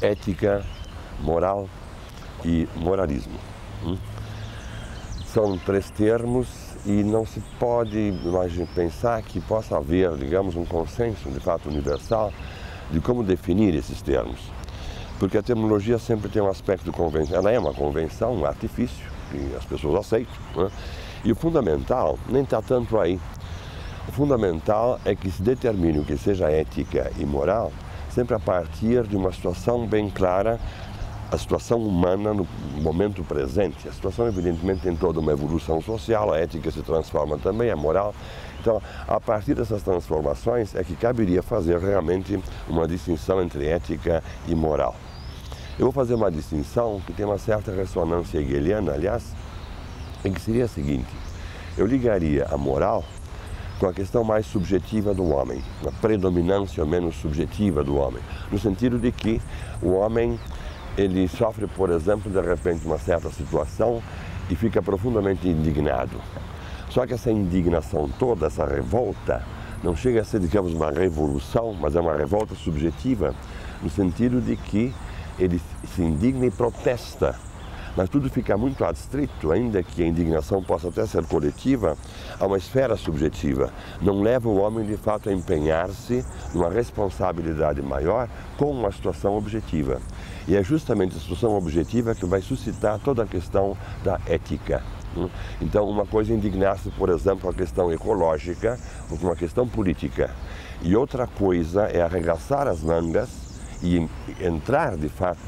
ética, moral e moralismo. São três termos e não se pode pensar que possa haver, digamos, um consenso de fato universal de como definir esses termos. Porque a terminologia sempre tem um aspecto convencional, ela é uma convenção, um artifício, que as pessoas aceitam, né? E o fundamental nem está tanto aí. O fundamental é que se determine o que seja ética e moral sempre a partir de uma situação bem clara, a situação humana no momento presente. A situação, evidentemente, tem toda uma evolução social, a ética se transforma também, a moral. Então, a partir dessas transformações é que caberia fazer realmente uma distinção entre ética e moral. Eu vou fazer uma distinção que tem uma certa ressonância hegeliana, aliás, em que seria a seguinte: eu ligaria a moral com a questão mais subjetiva do homem, a predominância ou menos subjetiva do homem, no sentido de que o homem ele sofre, por exemplo, de repente uma certa situação e fica profundamente indignado. Só que essa indignação toda, essa revolta, não chega a ser, digamos, uma revolução, mas é uma revolta subjetiva, no sentido de que ele se indigna e protesta. Mas tudo fica muito adstrito, ainda que a indignação possa até ser coletiva, a uma esfera subjetiva. Não leva o homem, de fato, a empenhar-se numa responsabilidade maior com uma situação objetiva. E é justamente a situação objetiva que vai suscitar toda a questão da ética. Então, uma coisa é indignar-se, por exemplo, com a questão ecológica ou com uma questão política. E outra coisa é arregaçar as mangas e entrar, de fato,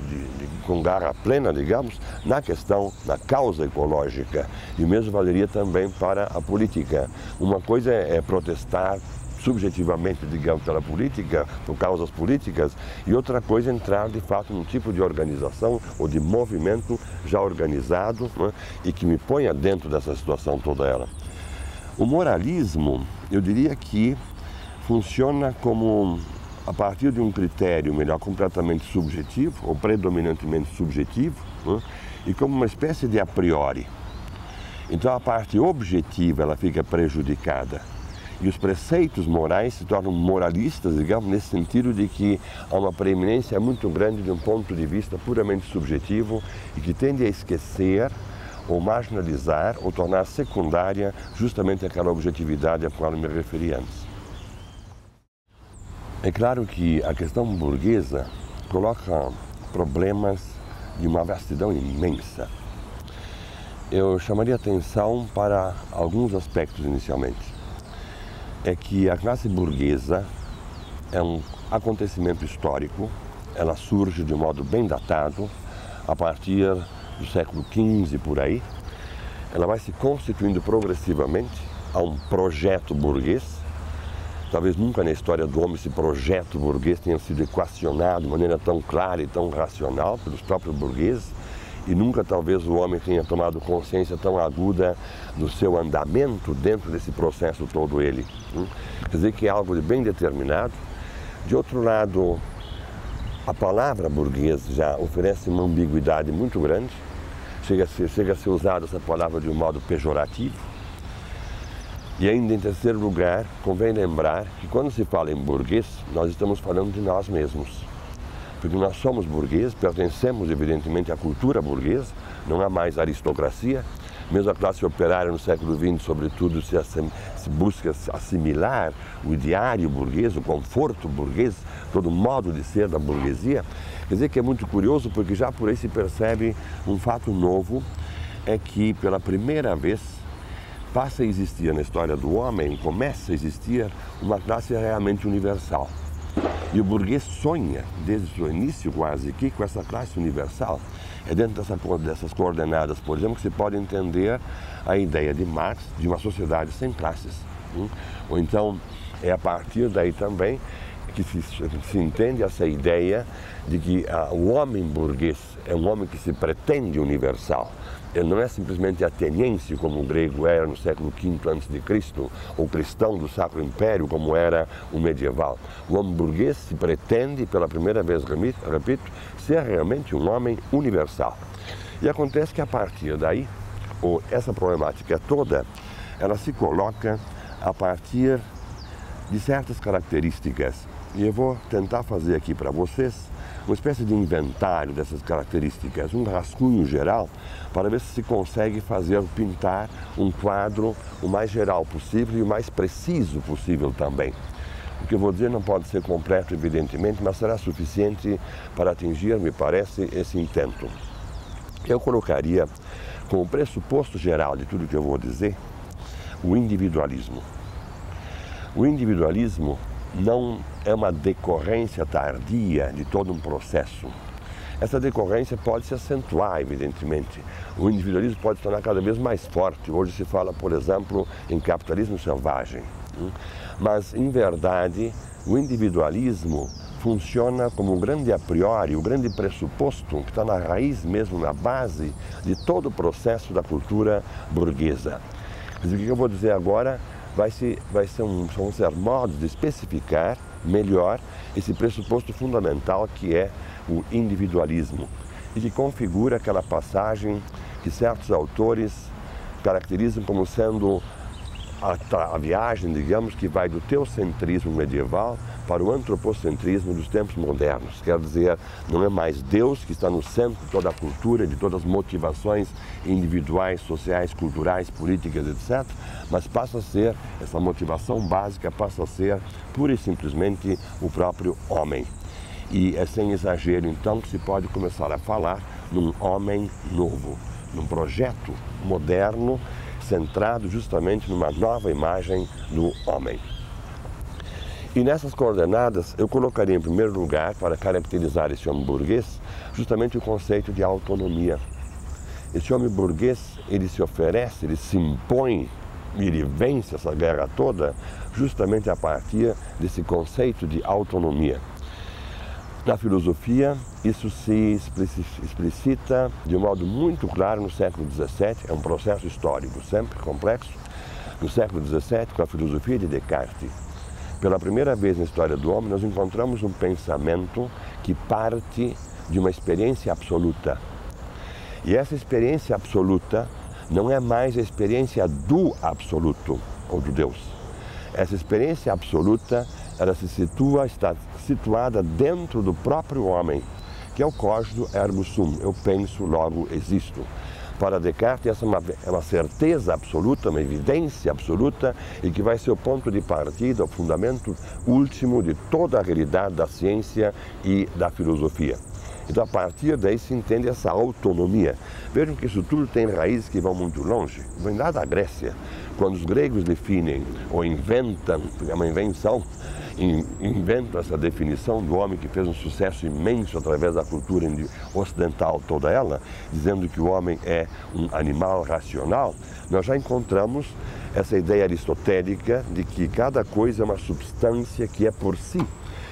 com garra plena, digamos, na questão, na causa ecológica. E o mesmo valeria também para a política. Uma coisa é protestar subjetivamente, digamos, pela política, por causas políticas, e outra coisa é entrar, de fato, num tipo de organização ou de movimento já organizado, né, e que me ponha dentro dessa situação toda ela. O moralismo, eu diria que funciona como a partir de um critério, melhor, completamente subjetivo, ou predominantemente subjetivo, né, e como uma espécie de a priori. Então a parte objetiva ela fica prejudicada. E os preceitos morais se tornam moralistas, digamos, nesse sentido de que há uma preeminência muito grande de um ponto de vista puramente subjetivo e que tende a esquecer ou marginalizar ou tornar secundária justamente aquela objetividade a qual eu me referi antes. É claro que a questão burguesa coloca problemas de uma vastidão imensa. Eu chamaria atenção para alguns aspectos inicialmente. É que a classe burguesa é um acontecimento histórico, ela surge de um modo bem datado, a partir do século XV por aí. Ela vai se constituindo progressivamente a um projeto burguês. Talvez nunca na história do homem esse projeto burguês tenha sido equacionado de maneira tão clara e tão racional pelos próprios burgueses. E nunca talvez o homem tenha tomado consciência tão aguda do seu andamento dentro desse processo todo ele. Quer dizer que é algo de bem determinado. De outro lado, a palavra burguês já oferece uma ambiguidade muito grande. Chega a ser usada essa palavra de um modo pejorativo. E ainda em terceiro lugar, convém lembrar que quando se fala em burguês, nós estamos falando de nós mesmos. Porque nós somos burgueses, pertencemos evidentemente à cultura burguesa, não há mais aristocracia. Mesmo a classe operária no século XX, sobretudo, se busca assimilar o ideário burguês, o conforto burguês, todo o modo de ser da burguesia. Quer dizer que é muito curioso, porque já por aí se percebe um fato novo, é que pela primeira vez passa a existir na história do homem, começa a existir uma classe realmente universal. E o burguês sonha, desde o seu início quase, que com essa classe universal, é dentro dessas coordenadas, por exemplo, que se pode entender a ideia de Marx de uma sociedade sem classes. Ou então, é a partir daí também que se entende essa ideia de que o homem burguês é um homem que se pretende universal. Ele não é simplesmente ateniense, como o grego era no século V a.C., ou cristão do Sacro Império, como era o medieval. O homem burguês se pretende, pela primeira vez, repito, ser realmente um homem universal. E acontece que a partir daí, essa problemática toda, ela se coloca a partir de certas características. E eu vou tentar fazer aqui para vocês uma espécie de inventário dessas características, um rascunho geral, para ver se consegue pintar um quadro o mais geral possível e o mais preciso possível também. O que eu vou dizer não pode ser completo, evidentemente, mas será suficiente para atingir, me parece, esse intento. Eu colocaria como pressuposto geral de tudo que eu vou dizer o individualismo. O individualismo não é uma decorrência tardia de todo um processo. Essa decorrência pode se acentuar, evidentemente. O individualismo pode se tornar cada vez mais forte. Hoje se fala, por exemplo, em capitalismo selvagem. Mas, em verdade, o individualismo funciona como um grande a priori, um grande pressuposto que está na raiz mesmo, na base de todo o processo da cultura burguesa. Mas o que eu vou dizer agora vão ser modos de especificar melhor esse pressuposto fundamental que é o individualismo e que configura aquela passagem que certos autores caracterizam como sendo a viagem, digamos, que vai do teocentrismo medieval para o antropocentrismo dos tempos modernos. Quer dizer, não é mais Deus que está no centro de toda a cultura, de todas as motivações individuais, sociais, culturais, políticas, etc., mas passa a ser, essa motivação básica passa a ser pura e simplesmente o próprio homem. E é sem exagero, então, que se pode começar a falar num homem novo, num projeto moderno centrado justamente numa nova imagem do homem. E nessas coordenadas eu colocaria em primeiro lugar, para caracterizar esse homem burguês, justamente o conceito de autonomia. Esse homem burguês, ele se oferece, ele se impõe, ele vence essa guerra toda justamente a partir desse conceito de autonomia. Na filosofia, isso se explicita de um modo muito claro no século XVII, é um processo histórico sempre complexo. No século XVII, com a filosofia de Descartes, pela primeira vez na história do homem, nós encontramos um pensamento que parte de uma experiência absoluta. E essa experiência absoluta não é mais a experiência do absoluto, ou do Deus. Essa experiência absoluta, ela está situada dentro do próprio homem, que é o cogito ergo sum, eu penso, logo existo. Para Descartes, essa é uma certeza absoluta, uma evidência absoluta, e que vai ser o ponto de partida, o fundamento último de toda a realidade da ciência e da filosofia. Então, a partir daí se entende essa autonomia. Vejam que isso tudo tem raízes que vão muito longe. Vem lá da Grécia, quando os gregos definem ou inventam, é uma invenção, inventam essa definição do homem que fez um sucesso imenso através da cultura ocidental toda ela, dizendo que o homem é um animal racional. Nós já encontramos essa ideia aristotélica de que cada coisa é uma substância que é por si.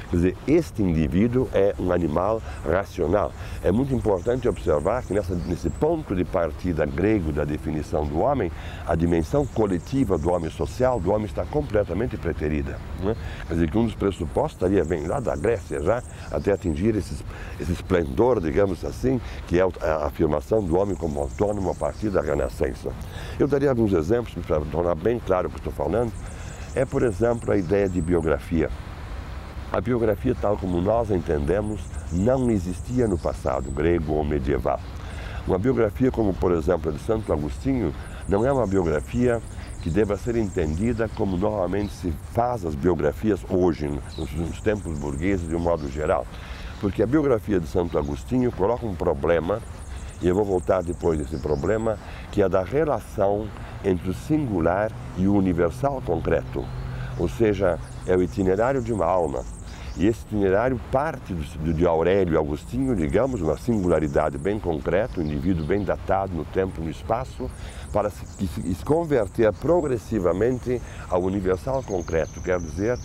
Quer dizer, este indivíduo é um animal racional. É muito importante observar que nesse ponto de partida grego da definição do homem, a dimensão coletiva do homem social, do homem está completamente preterida. Né? Quer dizer, que um dos pressupostos vem lá da Grécia já, até atingir esse esplendor, digamos assim, que é a afirmação do homem como autônomo a partir da Renascença. Eu daria alguns exemplos para tornar bem claro o que estou falando. É, por exemplo, a ideia de biografia. A biografia, tal como nós a entendemos, não existia no passado grego ou medieval. Uma biografia como, por exemplo, a de Santo Agostinho, não é uma biografia que deva ser entendida como normalmente se faz as biografias hoje, nos tempos burgueses de um modo geral. Porque a biografia de Santo Agostinho coloca um problema, e eu vou voltar depois desse problema, que é da relação entre o singular e o universal concreto. Ou seja, é o itinerário de uma alma. E esse itinerário parte de Aurélio e Agostinho, digamos, uma singularidade bem concreta, um indivíduo bem datado no tempo e no espaço, para se converter progressivamente ao universal concreto, quer dizer,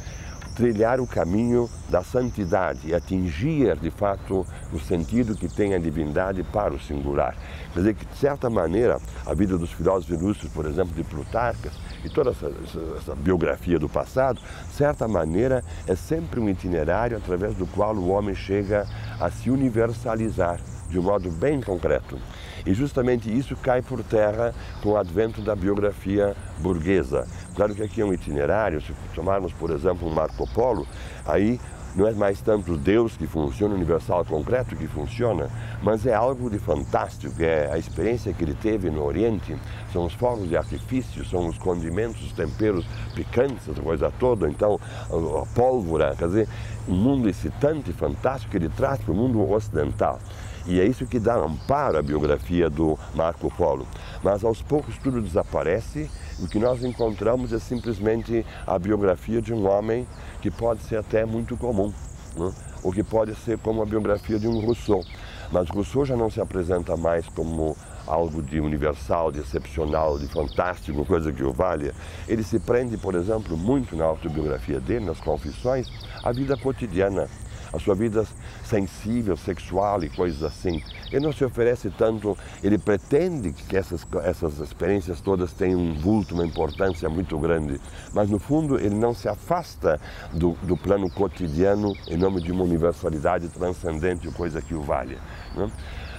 trilhar o caminho da santidade e atingir, de fato, o sentido que tem a divindade para o singular. Quer dizer que, de certa maneira, a vida dos filósofos ilustres, por exemplo, de Plutarco, e toda essa biografia do passado, de certa maneira, é sempre um itinerário através do qual o homem chega a se universalizar de um modo bem concreto. E justamente isso cai por terra com o advento da biografia burguesa. Claro que aqui é um itinerário, se tomarmos, por exemplo, um Marco Polo, aí não é mais tanto Deus que funciona, o universal concreto que funciona, mas é algo de fantástico, é a experiência que ele teve no Oriente, são os fogos de artifício, são os condimentos, os temperos picantes, a coisa toda, então a pólvora, quer dizer, um mundo excitante, fantástico, que ele traz para o mundo ocidental. E é isso que dá amparo à biografia do Marco Polo. Mas aos poucos tudo desaparece, o que nós encontramos é simplesmente a biografia de um homem que pode ser até muito comum, né? Ou que pode ser como a biografia de um Rousseau. Mas Rousseau já não se apresenta mais como algo de universal, de excepcional, de fantástico, coisa que o valha. Ele se prende, por exemplo, muito na autobiografia dele, nas confissões, à vida cotidiana, a sua vida sensível, sexual e coisas assim. Ele não se oferece tanto, ele pretende que essas experiências todas tenham um vulto, uma importância muito grande, mas no fundo ele não se afasta do plano cotidiano em nome de uma universalidade transcendente, coisa que o valha, né?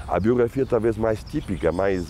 A biografia talvez mais típica, mais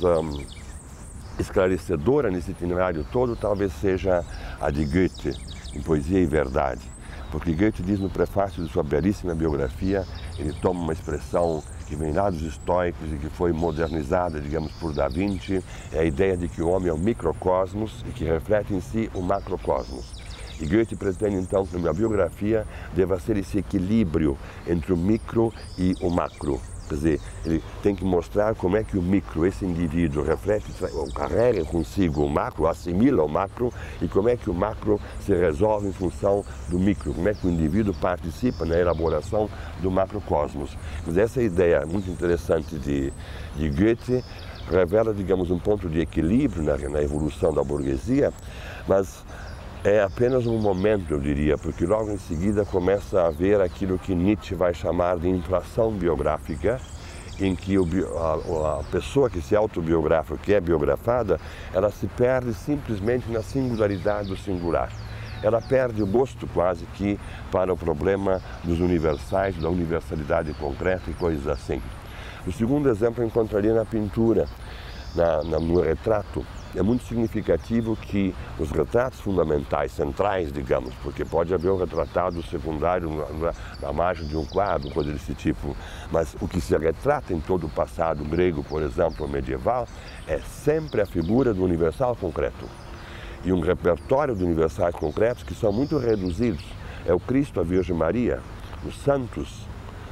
esclarecedora nesse itinerário todo, talvez seja a de Goethe, em Poesia e Verdade. Porque Goethe diz no prefácio de sua belíssima biografia, ele toma uma expressão que vem lá dos estoicos e que foi modernizada, digamos, por Da Vinci, é a ideia de que o homem é um microcosmos e que reflete em si o macrocosmos. E Goethe pretende então que a biografia deva ser esse equilíbrio entre o micro e o macro. Quer dizer, ele tem que mostrar como é que o micro, esse indivíduo, reflete, carrega consigo o macro, assimila o macro, e como é que o macro se resolve em função do micro, como é que o indivíduo participa na elaboração do macrocosmos. Mas essa ideia muito interessante de Goethe revela, digamos, um ponto de equilíbrio na evolução da burguesia, mas é apenas um momento, eu diria, porque logo em seguida começa a haver aquilo que Nietzsche vai chamar de inflação biográfica, em que a pessoa que se autobiografa, que é biografada, ela se perde simplesmente na singularidade do singular. Ela perde o gosto quase que para o problema dos universais, da universalidade concreta e coisas assim. O segundo exemplo eu encontraria na pintura, no retrato. É muito significativo que os retratos fundamentais, centrais, digamos, porque pode haver um retratado secundário na margem de um quadro, coisa desse tipo, mas o que se retrata em todo o passado grego, por exemplo, medieval, é sempre a figura do universal concreto. E um repertório de universais concretos que são muito reduzidos. É o Cristo, a Virgem Maria, os santos,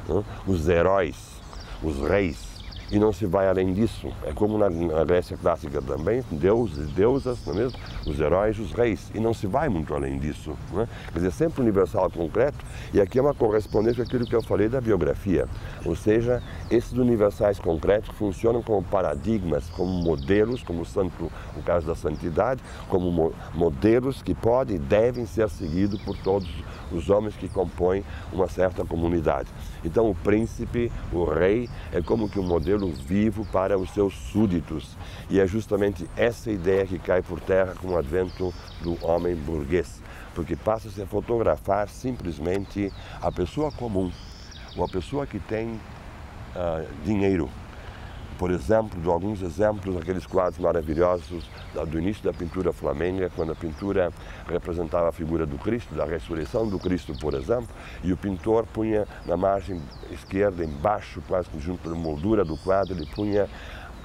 né? Os heróis, os reis. E não se vai além disso. É como na Grécia clássica também, deuses e deusas, não é mesmo? Os heróis, os reis. E não se vai muito além disso, não é? Quer dizer, sempre universal concreto, e aqui é uma correspondência àquilo que eu falei da biografia. Ou seja, esses universais concretos funcionam como paradigmas, como modelos, como o caso da santidade, como modelos que podem e devem ser seguidos por todos os homens que compõem uma certa comunidade. Então o príncipe, o rei, é como que um modelo vivo para os seus súditos. E é justamente essa ideia que cai por terra com o advento do homem burguês, porque passa-se a fotografar simplesmente a pessoa comum, ou a pessoa que tem dinheiro. Por exemplo, de alguns exemplos, aqueles quadros maravilhosos do início da pintura flamenga, quando a pintura representava a figura do Cristo, da ressurreição do Cristo, por exemplo, e o pintor punha na margem esquerda, embaixo, quase junto da moldura do quadro, ele punha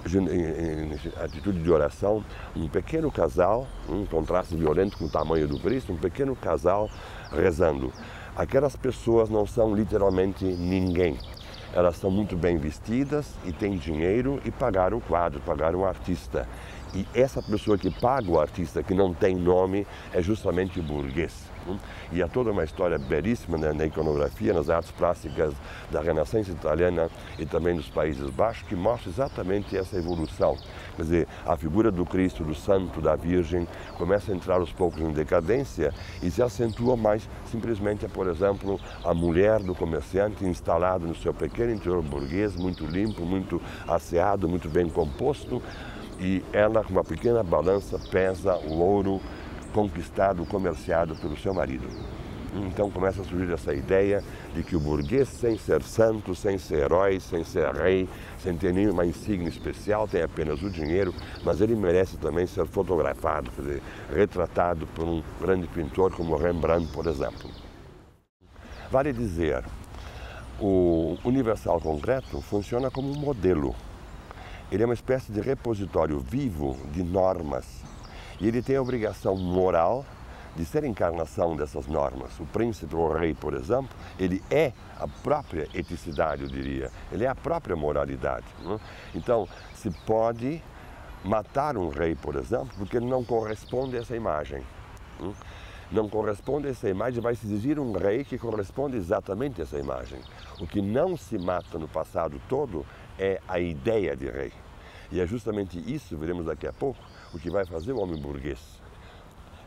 em atitude de oração, um pequeno casal, um contraste violento com o tamanho do Cristo, um pequeno casal rezando. Aquelas pessoas não são literalmente ninguém. Elas são muito bem vestidas e têm dinheiro e pagaram o quadro, pagaram o artista. E essa pessoa que paga o artista, que não tem nome, é justamente o burguês. E há toda uma história belíssima na iconografia, nas artes plásticas da Renascença italiana e também dos Países Baixos, que mostra exatamente essa evolução. Quer dizer, a figura do Cristo, do Santo, da Virgem, começa a entrar aos poucos em decadência e se acentua mais simplesmente, por exemplo, a mulher do comerciante instalada no seu pequeno interior burguês, muito limpo, muito asseado, muito bem composto, e ela, com uma pequena balança, pesa o ouro conquistado, comerciado pelo seu marido. Então começa a surgir essa ideia de que o burguês, sem ser santo, sem ser herói, sem ser rei, sem ter nenhuma insígnia especial, tem apenas o dinheiro, mas ele merece também ser fotografado, quer dizer, retratado por um grande pintor como Rembrandt, por exemplo. Vale dizer, o Universal Concreto funciona como um modelo. Ele é uma espécie de repositório vivo de normas e ele tem a obrigação moral de ser a encarnação dessas normas. O príncipe ou o rei, por exemplo, ele é a própria eticidade, eu diria. Ele é a própria moralidade. Né? Então, se pode matar um rei, por exemplo, porque ele não corresponde a essa imagem. Né? Não corresponde a essa imagem, vai se exigir um rei que corresponde exatamente a essa imagem. O que não se mata no passado todo é a ideia de rei. E é justamente isso, veremos daqui a pouco, o que vai fazer o homem burguês.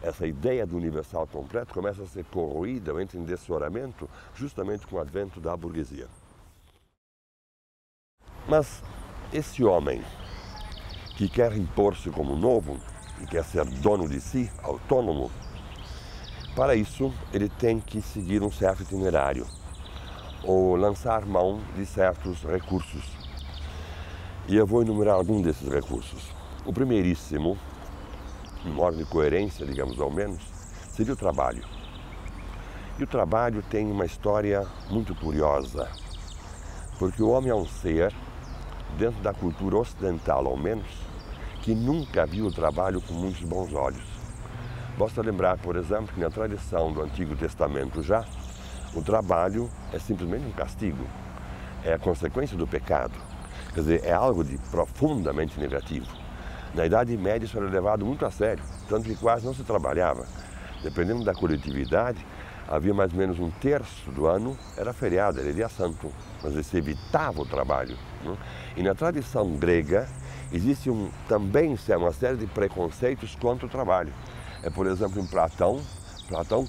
Essa ideia do universal completo começa a ser corroída ou entra em dessoramento justamente com o advento da burguesia. Mas esse homem que quer impor-se como novo e quer ser dono de si, autônomo, para isso ele tem que seguir um certo itinerário ou lançar mão de certos recursos. E eu vou enumerar algum desses recursos. O primeiríssimo, em ordem de coerência, digamos ao menos, seria o trabalho. E o trabalho tem uma história muito curiosa, porque o homem é um ser, dentro da cultura ocidental ao menos, que nunca viu o trabalho com muitos bons olhos. Basta lembrar, por exemplo, que na tradição do Antigo Testamento já, o trabalho é simplesmente um castigo, é a consequência do pecado. Quer dizer, é algo de profundamente negativo. Na Idade Média isso era levado muito a sério, tanto que quase não se trabalhava. Dependendo da coletividade, havia mais ou menos um terço do ano, era feriado, era dia santo, mas se evitava o trabalho. Né? E na tradição grega, existe também uma série de preconceitos contra o trabalho. É, por exemplo, em Platão,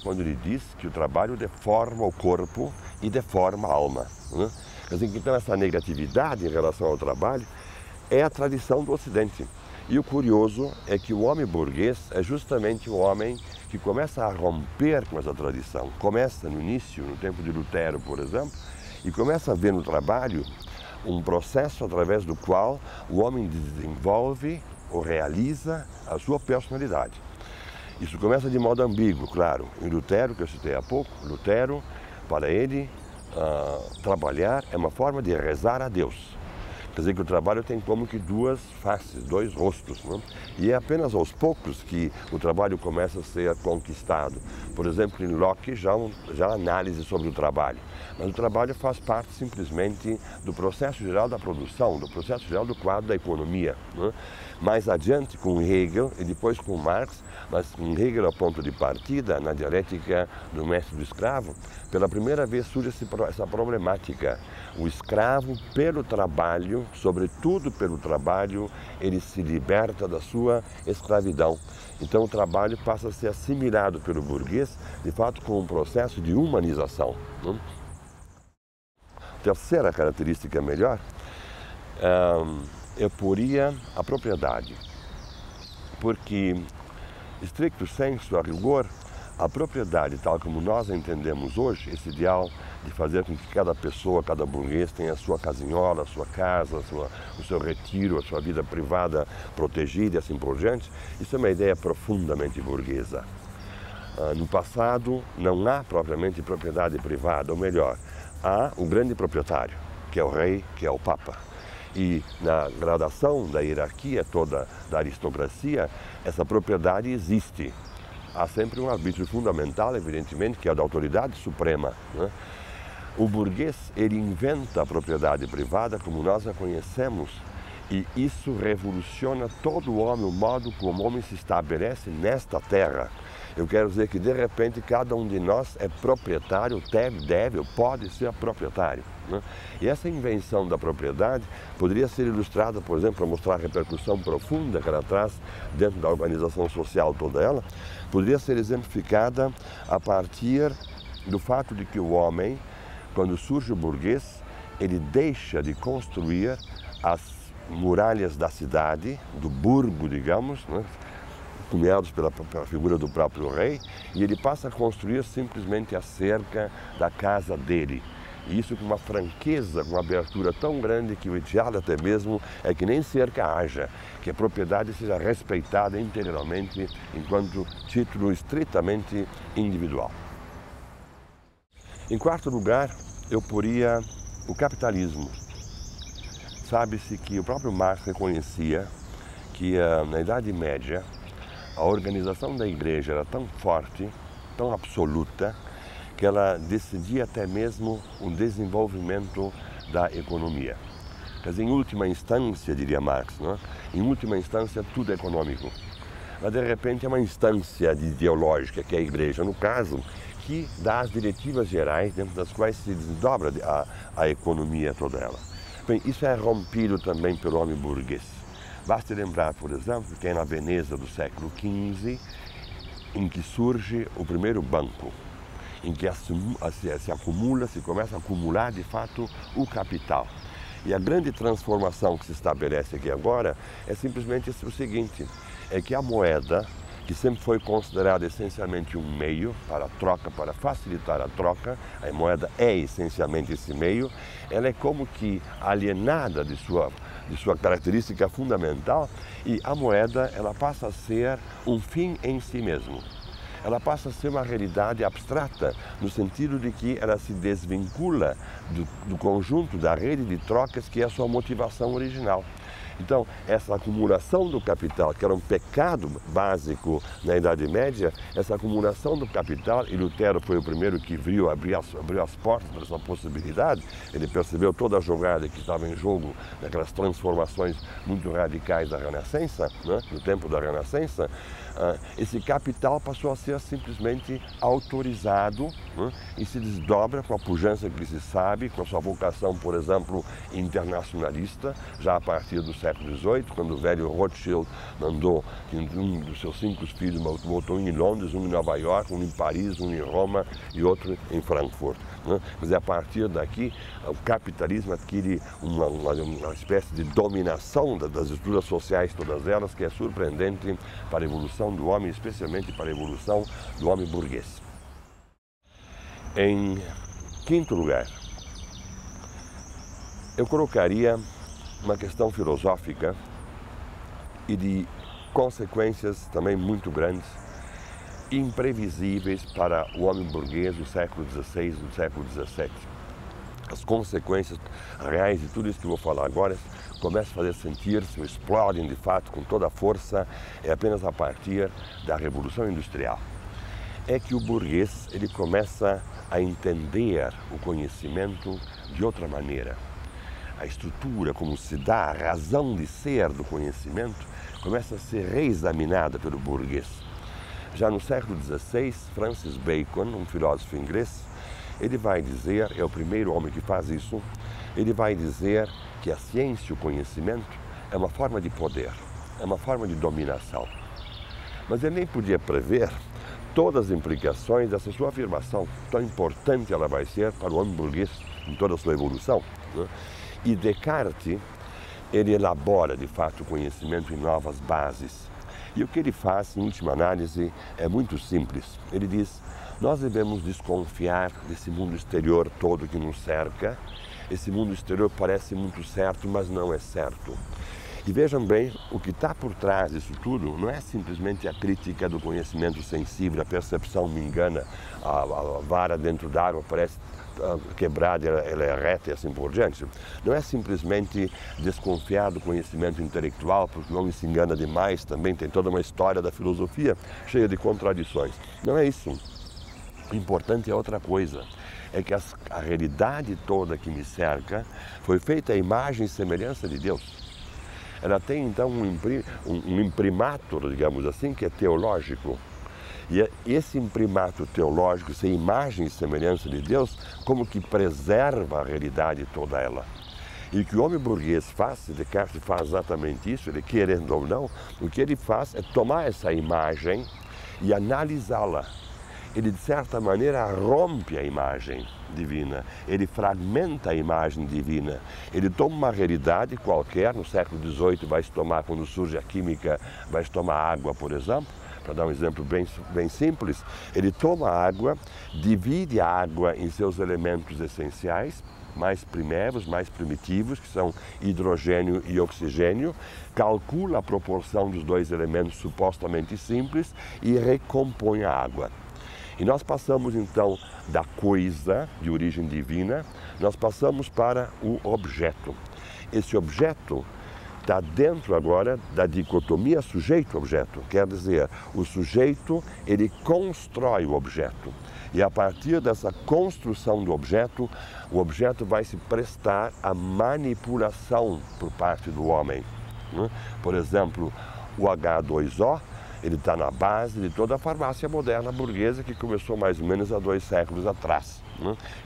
quando ele diz que o trabalho deforma o corpo e deforma a alma. Né? Então, essa negatividade em relação ao trabalho é a tradição do Ocidente. E o curioso é que o homem burguês é justamente o homem que começa a romper com essa tradição. Começa no início, no tempo de Lutero, por exemplo, e começa a ver no trabalho um processo através do qual o homem desenvolve ou realiza a sua personalidade. Isso começa de modo ambíguo, claro. Em Lutero, que eu citei há pouco, Lutero, para ele, trabalhar é uma forma de rezar a Deus. Quer dizer que o trabalho tem como que duas faces, dois rostos. Né? E é apenas aos poucos que o trabalho começa a ser conquistado. Por exemplo, em Locke já há análise sobre o trabalho. Mas o trabalho faz parte simplesmente do processo geral da produção, do processo geral do quadro da economia. Né? Mais adiante, com Hegel e depois com Marx, mas com Hegel a ponto de partida, na dialética do mestre do escravo, pela primeira vez surge essa problemática. O escravo, pelo trabalho, sobretudo pelo trabalho, ele se liberta da sua escravidão. Então o trabalho passa a ser assimilado pelo burguês, de fato, com um processo de humanização. Né? Terceira característica melhor, eu poria a propriedade, porque, stricto sensu, a rigor, a propriedade, tal como nós a entendemos hoje, esse ideal de fazer com que cada pessoa, cada burguês tenha a sua casinhola, a sua casa, o seu retiro, a sua vida privada protegida e assim por diante, isso é uma ideia profundamente burguesa. No passado, não há propriamente propriedade privada, ou melhor, há o grande proprietário, que é o rei, que é o papa. E na gradação da hierarquia toda da aristocracia, essa propriedade existe. Há sempre um arbítrio fundamental, evidentemente, que é o da autoridade suprema. Né? O burguês, ele inventa a propriedade privada como nós a conhecemos, e isso revoluciona todo o homem, o modo como o homem se estabelece nesta terra. Eu quero dizer que, de repente, cada um de nós é proprietário, deve ou pode ser proprietário. Né? E essa invenção da propriedade poderia ser ilustrada, por exemplo, para mostrar a repercussão profunda que ela traz dentro da organização social toda ela, poderia ser exemplificada a partir do fato de que o homem, quando surge o burguês, ele deixa de construir as muralhas da cidade, do burgo, digamos, né? Cunhados pela figura do próprio rei, e ele passa a construir simplesmente a cerca da casa dele. E isso com uma franqueza, com uma abertura tão grande que o ideal até mesmo é que nem cerca haja, que a propriedade seja respeitada integralmente enquanto título estritamente individual. Em quarto lugar, eu poria o capitalismo. Sabe-se que o próprio Marx reconhecia que na Idade Média a organização da igreja era tão forte, tão absoluta, que ela decidia até mesmo o desenvolvimento da economia. Quer dizer, em última instância, diria Marx, não é? Em última instância tudo é econômico. Mas de repente é uma instância ideológica, que é a igreja, no caso, que dá as diretivas gerais dentro das quais se desdobra a economia toda ela. Bem, isso é rompido também pelo homem burguês. Basta lembrar, por exemplo, que é na Veneza do século XV em que surge o primeiro banco, em que se começa a acumular de fato o capital. E a grande transformação que se estabelece aqui agora é simplesmente o seguinte, é que a moeda, que sempre foi considerada essencialmente um meio para a troca, para facilitar a troca, a moeda é essencialmente esse meio, ela é como que alienada de sua característica fundamental e a moeda ela passa a ser um fim em si mesmo. Ela passa a ser uma realidade abstrata, no sentido de que ela se desvincula do conjunto da rede de trocas que é a sua motivação original. Então, essa acumulação do capital, que era um pecado básico na Idade Média, essa acumulação do capital, e Lutero foi o primeiro que abriu as portas para essa possibilidade, ele percebeu toda a jogada que estava em jogo naquelas transformações muito radicais da Renascença, né, do tempo da Renascença. Esse capital passou a ser simplesmente autorizado, né, e se desdobra com a pujança que se sabe, com a sua vocação, por exemplo, internacionalista, já a partir do século XVIII, quando o velho Rothschild mandou que um dos seus 5 filhos botou um em Londres, um em Nova York, um em Paris, um em Roma e outro em Frankfurt. Né? Mas a partir daqui, o capitalismo adquire uma espécie de dominação das estruturas sociais, todas elas, que é surpreendente para a evolução do homem, especialmente para a evolução do homem burguês. Em quinto lugar, eu colocaria uma questão filosófica e de consequências também muito grandes, imprevisíveis para o homem burguês do século XVI e do século XVII. As consequências reais de tudo isso que eu vou falar agora começam a fazer sentir-se, explodem de fato com toda a força, é apenas a partir da Revolução Industrial. É que o burguês ele começa a entender o conhecimento de outra maneira. A estrutura, como se dá, a razão de ser do conhecimento, começa a ser reexaminada pelo burguês. Já no século XVI, Francis Bacon, um filósofo inglês, ele vai dizer, é o primeiro homem que faz isso, ele vai dizer que a ciência e o conhecimento é uma forma de poder, é uma forma de dominação. Mas ele nem podia prever todas as implicações dessa sua afirmação, tão importante ela vai ser para o homem burguês em toda a sua evolução, né? E Descartes, ele elabora de fato o conhecimento em novas bases. E o que ele faz, em última análise, é muito simples. Ele diz, nós devemos desconfiar desse mundo exterior todo que nos cerca. Esse mundo exterior parece muito certo, mas não é certo. E vejam bem, o que está por trás disso tudo não é simplesmente a crítica do conhecimento sensível, a percepção me engana, a vara dentro d'água parece quebrada, ela é reta e assim por diante. Não é simplesmente desconfiar do conhecimento intelectual, porque o homem se engana demais, também tem toda uma história da filosofia cheia de contradições. Não é isso. O importante é outra coisa. É que a realidade toda que me cerca foi feita à imagem e semelhança de Deus. Ela tem então um imprimatur, digamos assim, que é teológico. E esse imprimatur teológico, essa imagem e semelhança de Deus, como que preserva a realidade toda ela. E o que o homem burguês faz, Descartes faz exatamente isso, ele querendo ou não, o que ele faz é tomar essa imagem e analisá-la. Ele, de certa maneira, rompe a imagem divina, ele fragmenta a imagem divina, ele toma uma realidade qualquer, no século XVIII vai se tomar, quando surge a química, vai se tomar água, por exemplo, para dar um exemplo bem simples, ele toma a água, divide a água em seus elementos essenciais, mais primeiros, mais primitivos, que são hidrogênio e oxigênio, calcula a proporção dos dois elementos supostamente simples e recompõe a água. E nós passamos então da coisa de origem divina, nós passamos para o objeto. Esse objeto está dentro agora da dicotomia sujeito-objeto, quer dizer, o sujeito ele constrói o objeto. E a partir dessa construção do objeto, o objeto vai se prestar à manipulação por parte do homem. Por exemplo, o H2O, ele está na base de toda a farmácia moderna burguesa que começou mais ou menos há 2 séculos atrás.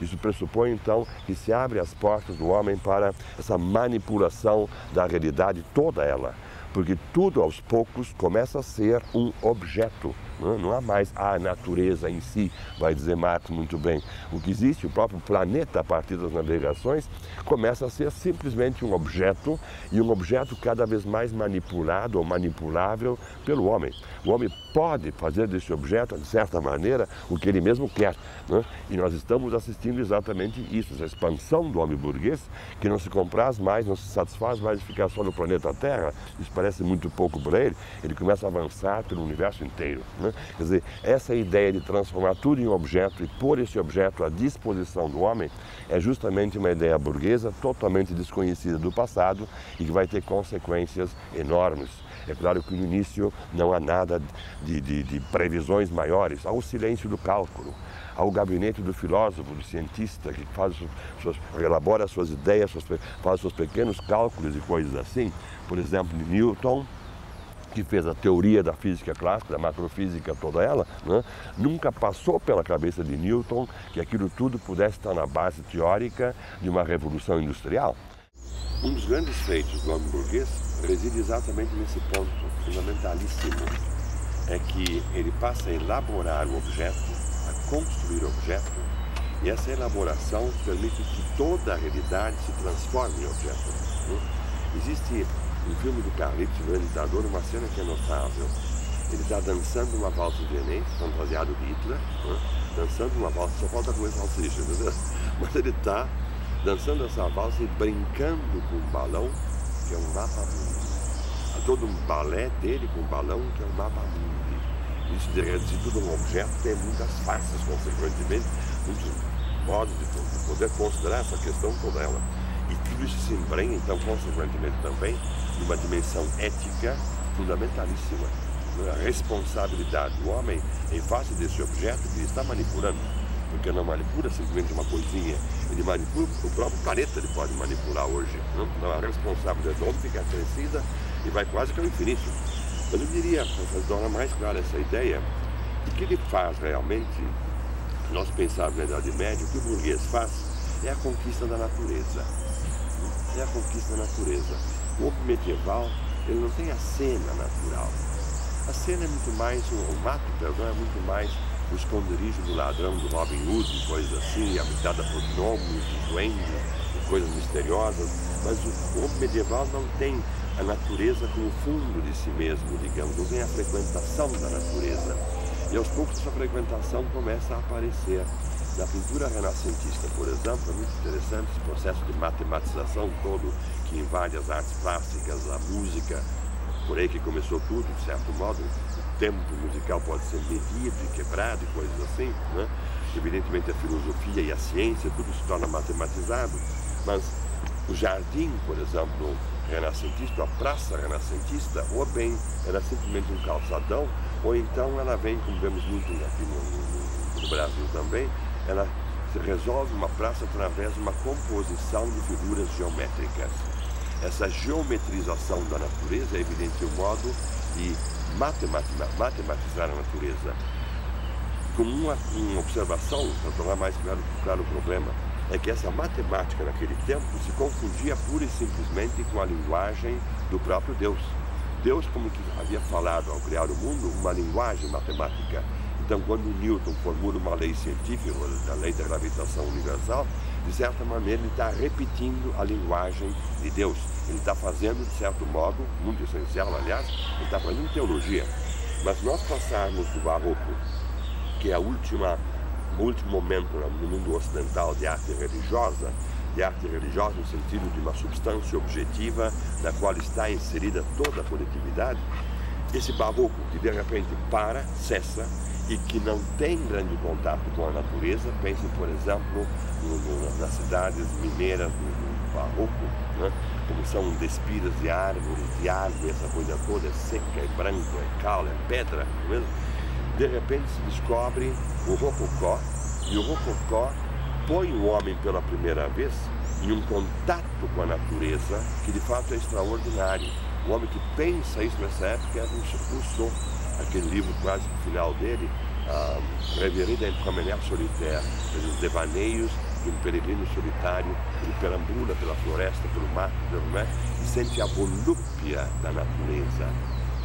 Isso pressupõe, então, que se abre as portas do homem para essa manipulação da realidade toda ela. Porque tudo, aos poucos, começa a ser um objeto. Não há mais a natureza em si, vai dizer Marx muito bem. O que existe, o próprio planeta, a partir das navegações, começa a ser simplesmente um objeto, e um objeto cada vez mais manipulado ou manipulável pelo homem. O homem pode fazer desse objeto, de certa maneira, o que ele mesmo quer. E nós estamos assistindo exatamente isso, essa expansão do homem burguês, que não se compraz mais, não se satisfaz mais de ficar só no planeta Terra. Isso parece muito pouco para ele, ele começa a avançar pelo universo inteiro. Quer dizer, essa ideia de transformar tudo em objeto e pôr esse objeto à disposição do homem é justamente uma ideia burguesa totalmente desconhecida do passado e que vai ter consequências enormes. É claro que no início não há nada de previsões maiores, há o silêncio do cálculo, há o gabinete do filósofo, do cientista, que elabora suas ideias, faz seus pequenos cálculos e coisas assim. Por exemplo, Newton, que fez a teoria da física clássica, da macrofísica toda ela, nunca passou pela cabeça de Newton que aquilo tudo pudesse estar na base teórica de uma revolução industrial. Um dos grandes feitos do homem burguês reside exatamente nesse ponto fundamentalíssimo, é que ele passa a elaborar o objeto, a construir o objeto, e essa elaboração permite que toda a realidade se transforme em objeto. Existe no filme do Carlitos, o Grande Ditador, uma cena que é notável. Ele está dançando uma valsa vienense, fantasiado de Hitler, dançando uma valsa, só falta comer salsicha, entendeu? Mas ele está dançando essa valsa e brincando com um balão, que é um mapa-mundi. Há todo um balé dele com um balão, que é um mapa-mundi. Isso de reduzir tudo um objeto tem muitas faces, consequentemente, muitos modos de poder considerar essa questão toda ela. E tudo isso se embrenha, então, consequentemente também, numa dimensão ética fundamentalíssima. A responsabilidade do homem em face desse objeto que ele está manipulando. Porque não manipula simplesmente uma coisinha, ele manipula o próprio planeta, ele pode manipular hoje. Então, a responsabilidade do homem fica acrescida e vai quase que ao infinito. Mas eu diria, para tornar mais clara essa ideia, o que ele faz realmente, nós pensamos na Idade Média, o que o burguês faz é a conquista da natureza. É a conquista da natureza. O homem medieval, ele não tem a cena natural. A cena é muito mais, o mato, perdão, é muito mais o esconderijo do ladrão, do Robin Hood, coisas assim, habitada por gnomos, duendes, coisas misteriosas. Mas o homem medieval não tem a natureza como fundo de si mesmo, digamos, não tem a frequentação da natureza. E aos poucos essa frequentação começa a aparecer. Na pintura renascentista, por exemplo, é muito interessante esse processo de matematização todo que invade as artes plásticas, a música, por aí que começou tudo, de certo modo. O tempo musical pode ser medido e quebrado e coisas assim, Evidentemente a filosofia e a ciência, tudo se torna matematizado, mas o jardim, por exemplo, renascentista, a praça renascentista, ou bem era simplesmente um calçadão, ou então ela vem, como vemos muito aqui no Brasil também, ela se resolve uma praça através de uma composição de figuras geométricas. Essa geometrização da natureza é evidente um modo de matematizar a natureza. Com uma observação, para tornar mais claro o problema, é que essa matemática naquele tempo se confundia pura e simplesmente com a linguagem do próprio Deus. Deus, como que havia falado ao criar o mundo, uma linguagem matemática. Então, quando Newton formula uma lei científica, a lei da gravitação universal, de certa maneira ele está repetindo a linguagem de Deus. Ele está fazendo, de certo modo, muito essencial, aliás, ele está fazendo teologia. Mas nós passarmos do barroco, que é o último momento no mundo ocidental de arte religiosa no sentido de uma substância objetiva na qual está inserida toda a coletividade, esse barroco que de repente cessa e que não tem grande contato com a natureza. Pensem, por exemplo, nas cidades mineiras do Barroco, né? Como são despidas de árvores, de água, essa coisa toda, é seca, é branco, é cal, é pedra, não é mesmo? De repente se descobre o Rococó, e o Rococó põe o homem pela primeira vez em um contato com a natureza que de fato é extraordinário. O homem que pensa isso nessa época é Rousseau, aquele livro quase que final dele, Reverie d'un promeneur solitaire, os devaneios de um peregrino solitário. Ele perambula pela floresta, pelo mato, e sente a volúpia da natureza.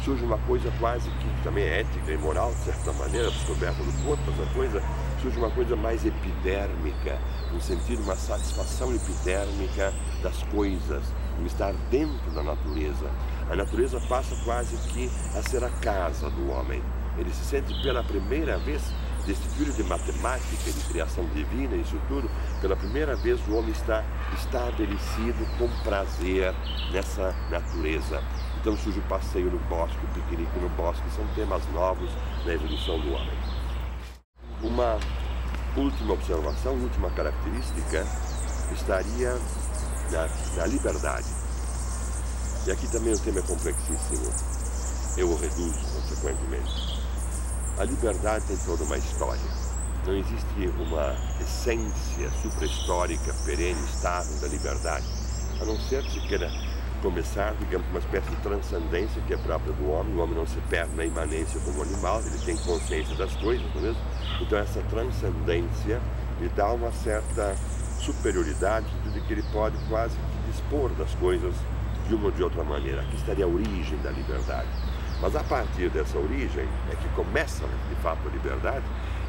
Surge uma coisa quase que também é ética e moral, de certa maneira, descoberta do corpo, essa coisa, surge uma coisa mais epidérmica, no sentido de uma satisfação epidérmica das coisas, um estar dentro da natureza. A natureza passa quase que a ser a casa do homem. Ele se sente pela primeira vez, desse filho de matemática, de criação divina, isso tudo, pela primeira vez o homem está estabelecido com prazer nessa natureza. Então surge o passeio no bosque, o piquenique no bosque, são temas novos na evolução do homem. Uma última observação, última característica, estaria na liberdade. E aqui também o tema é complexíssimo, eu o reduzo consequentemente. A liberdade tem toda uma história. Não existe uma essência supra-histórica, perene, estável da liberdade, a não ser que se queira começar, digamos, uma espécie de transcendência que é própria do homem. O homem não se perde na imanência como animal, ele tem consciência das coisas, não é mesmo? Então essa transcendência lhe dá uma certa superioridade, de que ele pode quase que dispor das coisas de uma ou de outra maneira. Aqui estaria a origem da liberdade. Mas a partir dessa origem é que começa, de fato, a liberdade,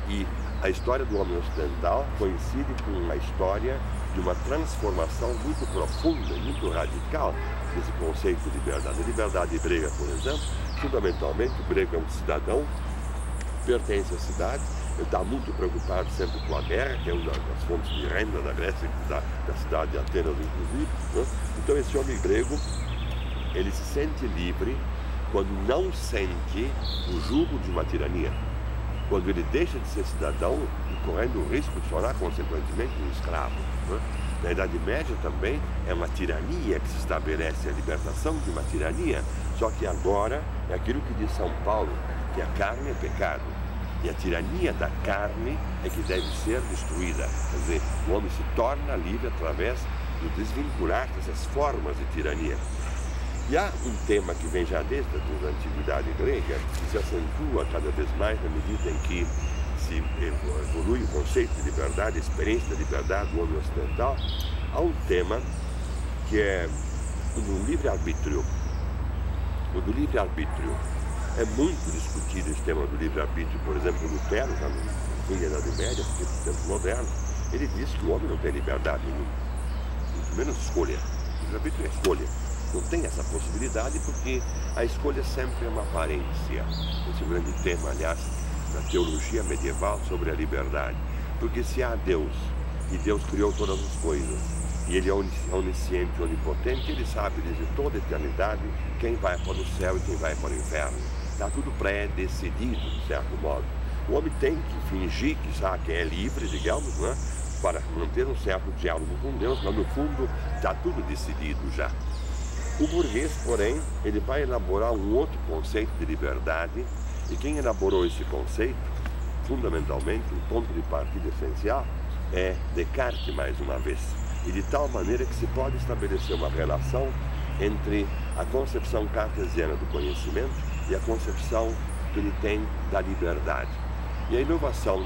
e a história do homem ocidental coincide com a história de uma transformação muito profunda e muito radical desse conceito de liberdade. A liberdade grega, por exemplo, fundamentalmente, o grego é um cidadão, pertence à cidade, ele está muito preocupado sempre com a guerra, que é uma das fontes de renda da Grécia, da cidade de Atenas, inclusive, né? Então esse homem grego, ele se sente livre quando não sente o jugo de uma tirania, quando ele deixa de ser cidadão e correndo o risco de se tornar, consequentemente, um escravo, né? Na Idade Média também é uma tirania que se estabelece, a libertação de uma tirania, só que agora é aquilo que diz São Paulo, que a carne é pecado, e a tirania da carne é que deve ser destruída. Quer dizer, o homem se torna livre através do desvincular dessas formas de tirania. E há um tema que vem já desde a antiguidade grega, que se acentua cada vez mais na medida em que se evolui o conceito de liberdade, a experiência da liberdade do homem ocidental. Há um tema que é o do livre-arbítrio. O do livre-arbítrio. É muito discutido esse tema do livre-arbítrio. Por exemplo, Lutero, já no fim da Idade Média, porque no tempo moderno, ele diz que o homem não tem liberdade nenhuma, muito menos escolha. O livre-arbítrio é escolha. Não tem essa possibilidade porque a escolha sempre é uma aparência. Esse é o grande tema, aliás, da teologia medieval sobre a liberdade. Porque se há Deus, e Deus criou todas as coisas, e Ele é onisciente, onipotente, Ele sabe desde toda a eternidade quem vai para o céu e quem vai para o inferno. Está tudo pré-decidido, de certo modo. O homem tem que fingir que sabe que é livre, digamos, né, para manter um certo diálogo com Deus, mas no fundo está tudo decidido já. O burguês, porém, ele vai elaborar um outro conceito de liberdade, e quem elaborou esse conceito, fundamentalmente, um ponto de partida essencial, é Descartes, mais uma vez. E de tal maneira que se pode estabelecer uma relação entre a concepção cartesiana do conhecimento e a concepção que ele tem da liberdade. E a inovação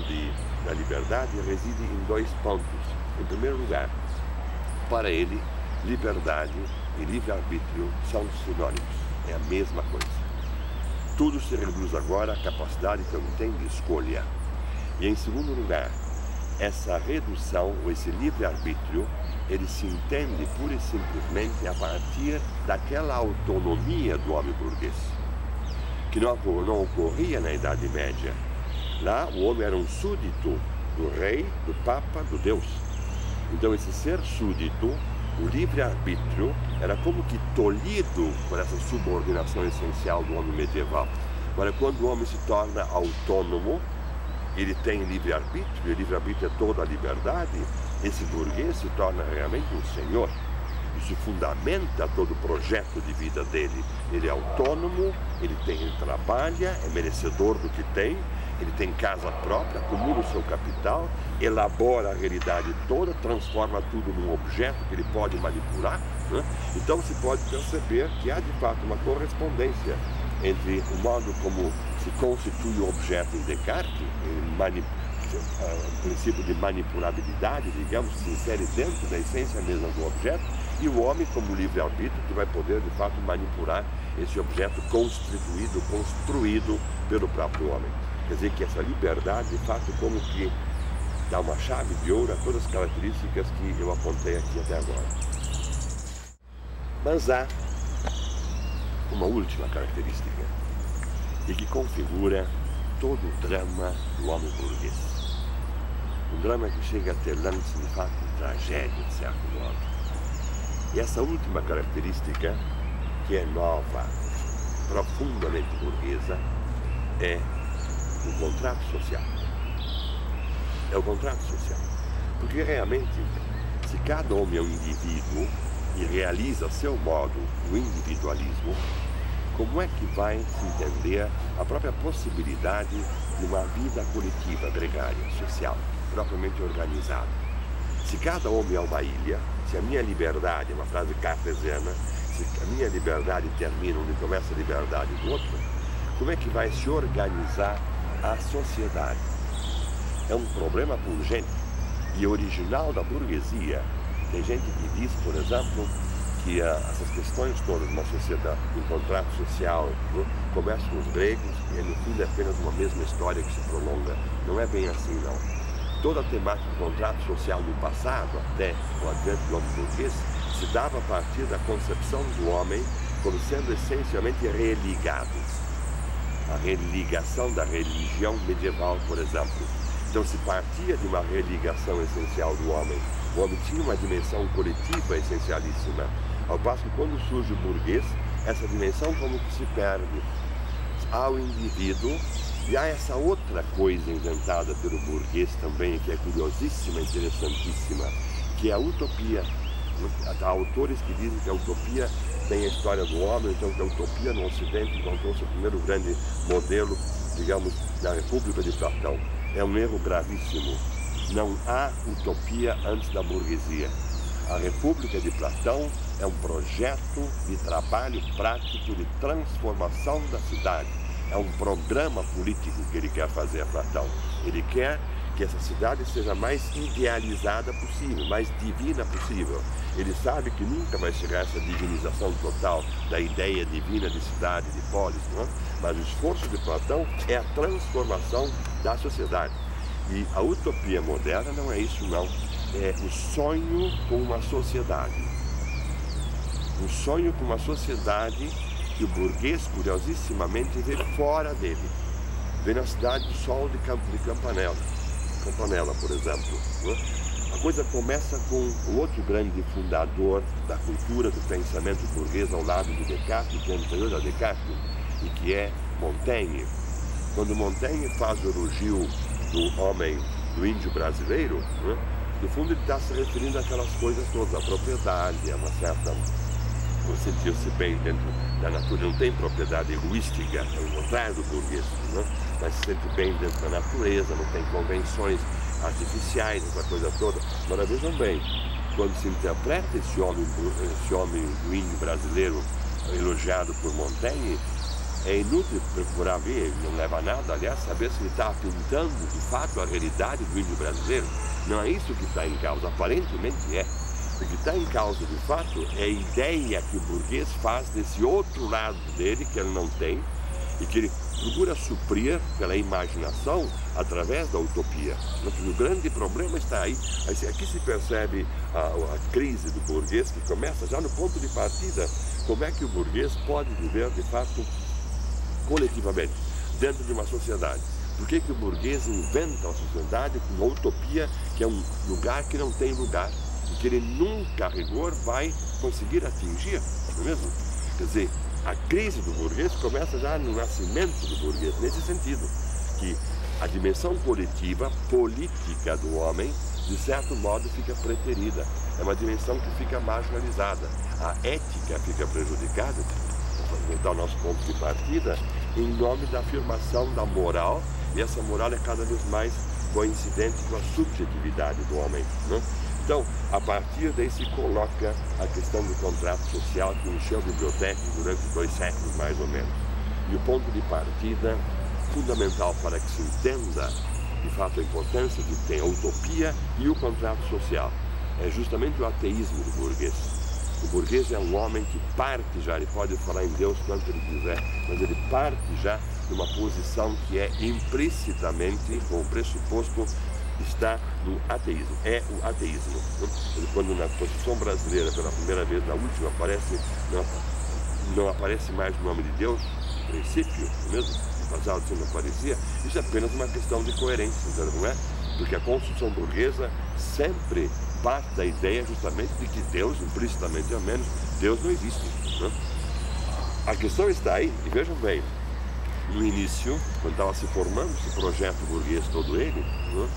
da liberdade reside em dois pontos. Em primeiro lugar, para ele, liberdade e livre-arbítrio são sinônimos, é a mesma coisa. Tudo se reduz agora à capacidade que eu tenho de escolha. E em segundo lugar, essa redução, ou esse livre-arbítrio, ele se entende pura e simplesmente a partir daquela autonomia do homem burguês, que não ocorria na Idade Média. Lá o homem era um súdito do rei, do papa, do Deus. Então esse ser súdito, o livre-arbítrio, era como que tolhido por essa subordinação essencial do homem medieval. Agora, quando o homem se torna autônomo, ele tem livre-arbítrio, e o livre-arbítrio é toda a liberdade, esse burguês se torna realmente um senhor. Isso fundamenta todo o projeto de vida dele. Ele é autônomo, ele trabalha, é merecedor do que tem, ele tem casa própria, acumula o seu capital, elabora a realidade toda, transforma tudo num objeto que ele pode manipular, né? Então se pode perceber que há de fato uma correspondência entre o modo como se constitui o objeto em Descartes, o princípio de manipulabilidade, digamos, se insere dentro da essência mesma do objeto, e o homem como livre-arbítrio que vai poder de fato manipular esse objeto construído pelo próprio homem. Quer dizer que essa liberdade de fato como que dá uma chave de ouro a todas as características que eu apontei aqui até agora. Mas há uma última característica e que configura todo o drama do homem burguês. Um drama que chega a ter lance de fato de tragédia, de certo modo. E essa última característica, que é nova, profundamente burguesa, é o contrato social. É o contrato social. Porque realmente, se cada homem é um indivíduo e realiza a seu modo o individualismo, como é que vai se entender a própria possibilidade de uma vida coletiva, gregária, social, propriamente organizada? Se cada homem é uma ilha, se a minha liberdade, é uma frase cartesiana, se a minha liberdade termina onde começa a liberdade do outro, como é que vai se organizar a sociedade? É um problema urgente e original da burguesia. Tem gente que diz, por exemplo, que essas questões todas de uma sociedade, de um contrato social, né, começam com os gregos e no fim é apenas uma mesma história que se prolonga. Não é bem assim, não. Toda a temática do contrato social no passado, até o advento do homem burguês, se dava a partir da concepção do homem como sendo essencialmente religado. A religação da religião medieval, por exemplo. Então se partia de uma religação essencial do homem. O homem tinha uma dimensão coletiva essencialíssima. Ao passo que quando surge o burguês, essa dimensão como que se perde ao indivíduo. E há essa outra coisa inventada pelo burguês também, que é curiosíssima, interessantíssima, que é a utopia. Há autores que dizem que a utopia tem a história do homem, então que a utopia no Ocidente encontrou-se o primeiro grande modelo, digamos, da República de Platão. É um erro gravíssimo. Não há utopia antes da burguesia. A República de Platão é um projeto de trabalho prático de transformação da cidade. É um programa político que ele quer fazer a Platão. Ele quer que essa cidade seja mais idealizada possível, mais divina possível. Ele sabe que nunca vai chegar a essa divinização total da ideia divina de cidade, de polis, não é? Mas o esforço de Platão é a transformação da sociedade. E a utopia moderna não é isso, não. É o sonho com uma sociedade. Um sonho com uma sociedade que o burguês, curiosissimamente, vê fora dele. Vê na cidade do Sol de Campanella, por exemplo. Né? A coisa começa com o outro grande fundador da cultura, do pensamento burguês ao lado de Descartes, que é anterior a Descartes, e que é Montaigne. Quando Montaigne faz o elogio do homem, do índio brasileiro, né? No fundo ele está se referindo àquelas coisas todas, a propriedade, a uma certa... sentir-se bem dentro da natureza, não tem propriedade egoística, é o contrário do burguês, né? Mas se sente bem dentro da natureza, não tem convenções artificiais, essa coisa toda. Agora vejam bem, quando se interpreta esse homem do índio brasileiro elogiado por Montaigne, é inútil procurar ver, não leva a nada, aliás, saber se ele está pintando de fato a realidade do índio brasileiro. Não é isso que está em causa, aparentemente é. O que está em causa, de fato, é a ideia que o burguês faz desse outro lado dele, que ele não tem, e que ele procura suprir pela imaginação através da utopia. O grande problema está aí. Aqui se percebe a crise do burguês, que começa já no ponto de partida. Como é que o burguês pode viver, de fato, coletivamente, dentro de uma sociedade? Por que o burguês inventa uma sociedade com uma utopia, que é um lugar que não tem lugar? Que ele nunca, a rigor, vai conseguir atingir, não é mesmo? Quer dizer, a crise do burguês começa já no nascimento do burguês, nesse sentido, que a dimensão coletiva, política do homem, de certo modo fica preterida. É uma dimensão que fica marginalizada. A ética fica prejudicada, vamos voltar ao nosso ponto de partida, em nome da afirmação da moral, e essa moral é cada vez mais coincidente com a subjetividade do homem, né? Então, a partir daí se coloca a questão do contrato social que encheu bibliotecas durante 2 séculos, mais ou menos. E o ponto de partida fundamental para que se entenda, de fato, a importância que tem a utopia e o contrato social é justamente o ateísmo do burguês. O burguês é um homem que parte já, ele pode falar em Deus quanto ele quiser, mas ele parte já de uma posição que é implicitamente, com o pressuposto, está no ateísmo, é o ateísmo. Quando na Constituição brasileira, pela primeira vez, na última, não aparece mais o nome de Deus, no princípio, mesmo, no passado assim não aparecia, isso é apenas uma questão de coerência, não é? Porque a Constituição burguesa sempre parte da ideia justamente de que Deus, implicitamente ao menos, Deus não existe, né? A questão está aí, e vejam bem, no início, quando estava se formando esse projeto burguês todo ele, né,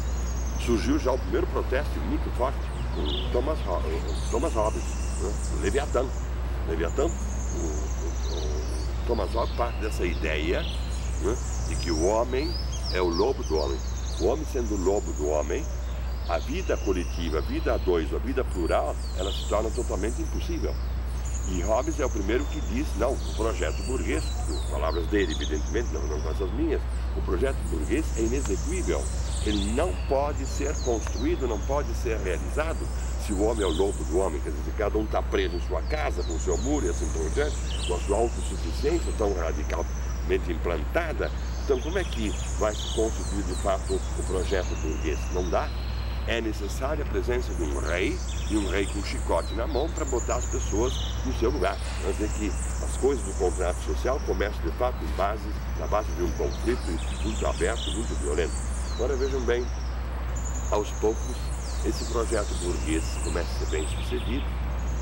surgiu já o primeiro protesto muito forte, com Thomas Hobbes, né, o Leviatã. O Thomas Hobbes parte dessa ideia, né, de que o homem é o lobo do homem. O homem sendo o lobo do homem, a vida coletiva, a vida a dois, a vida plural, ela se torna totalmente impossível. E Hobbes é o primeiro que diz, não, o projeto burguês, com palavras dele, evidentemente, não com as minhas, o projeto burguês é inexequível. Ele não pode ser construído, não pode ser realizado se o homem é o lobo do homem. Quer dizer, cada um está preso em sua casa, com o seu muro e assim por diante, com a sua autossuficiência tão radicalmente implantada. Então, como é que vai se constituir, de fato, o projeto burguês? Não dá? É necessária a presença de um rei, e um rei com um chicote na mão, para botar as pessoas no seu lugar. Quer dizer que as coisas do contrato social começam, de fato, na base de um conflito muito aberto, muito violento. Agora, vejam bem, aos poucos, esse projeto burguês começa a ser bem sucedido.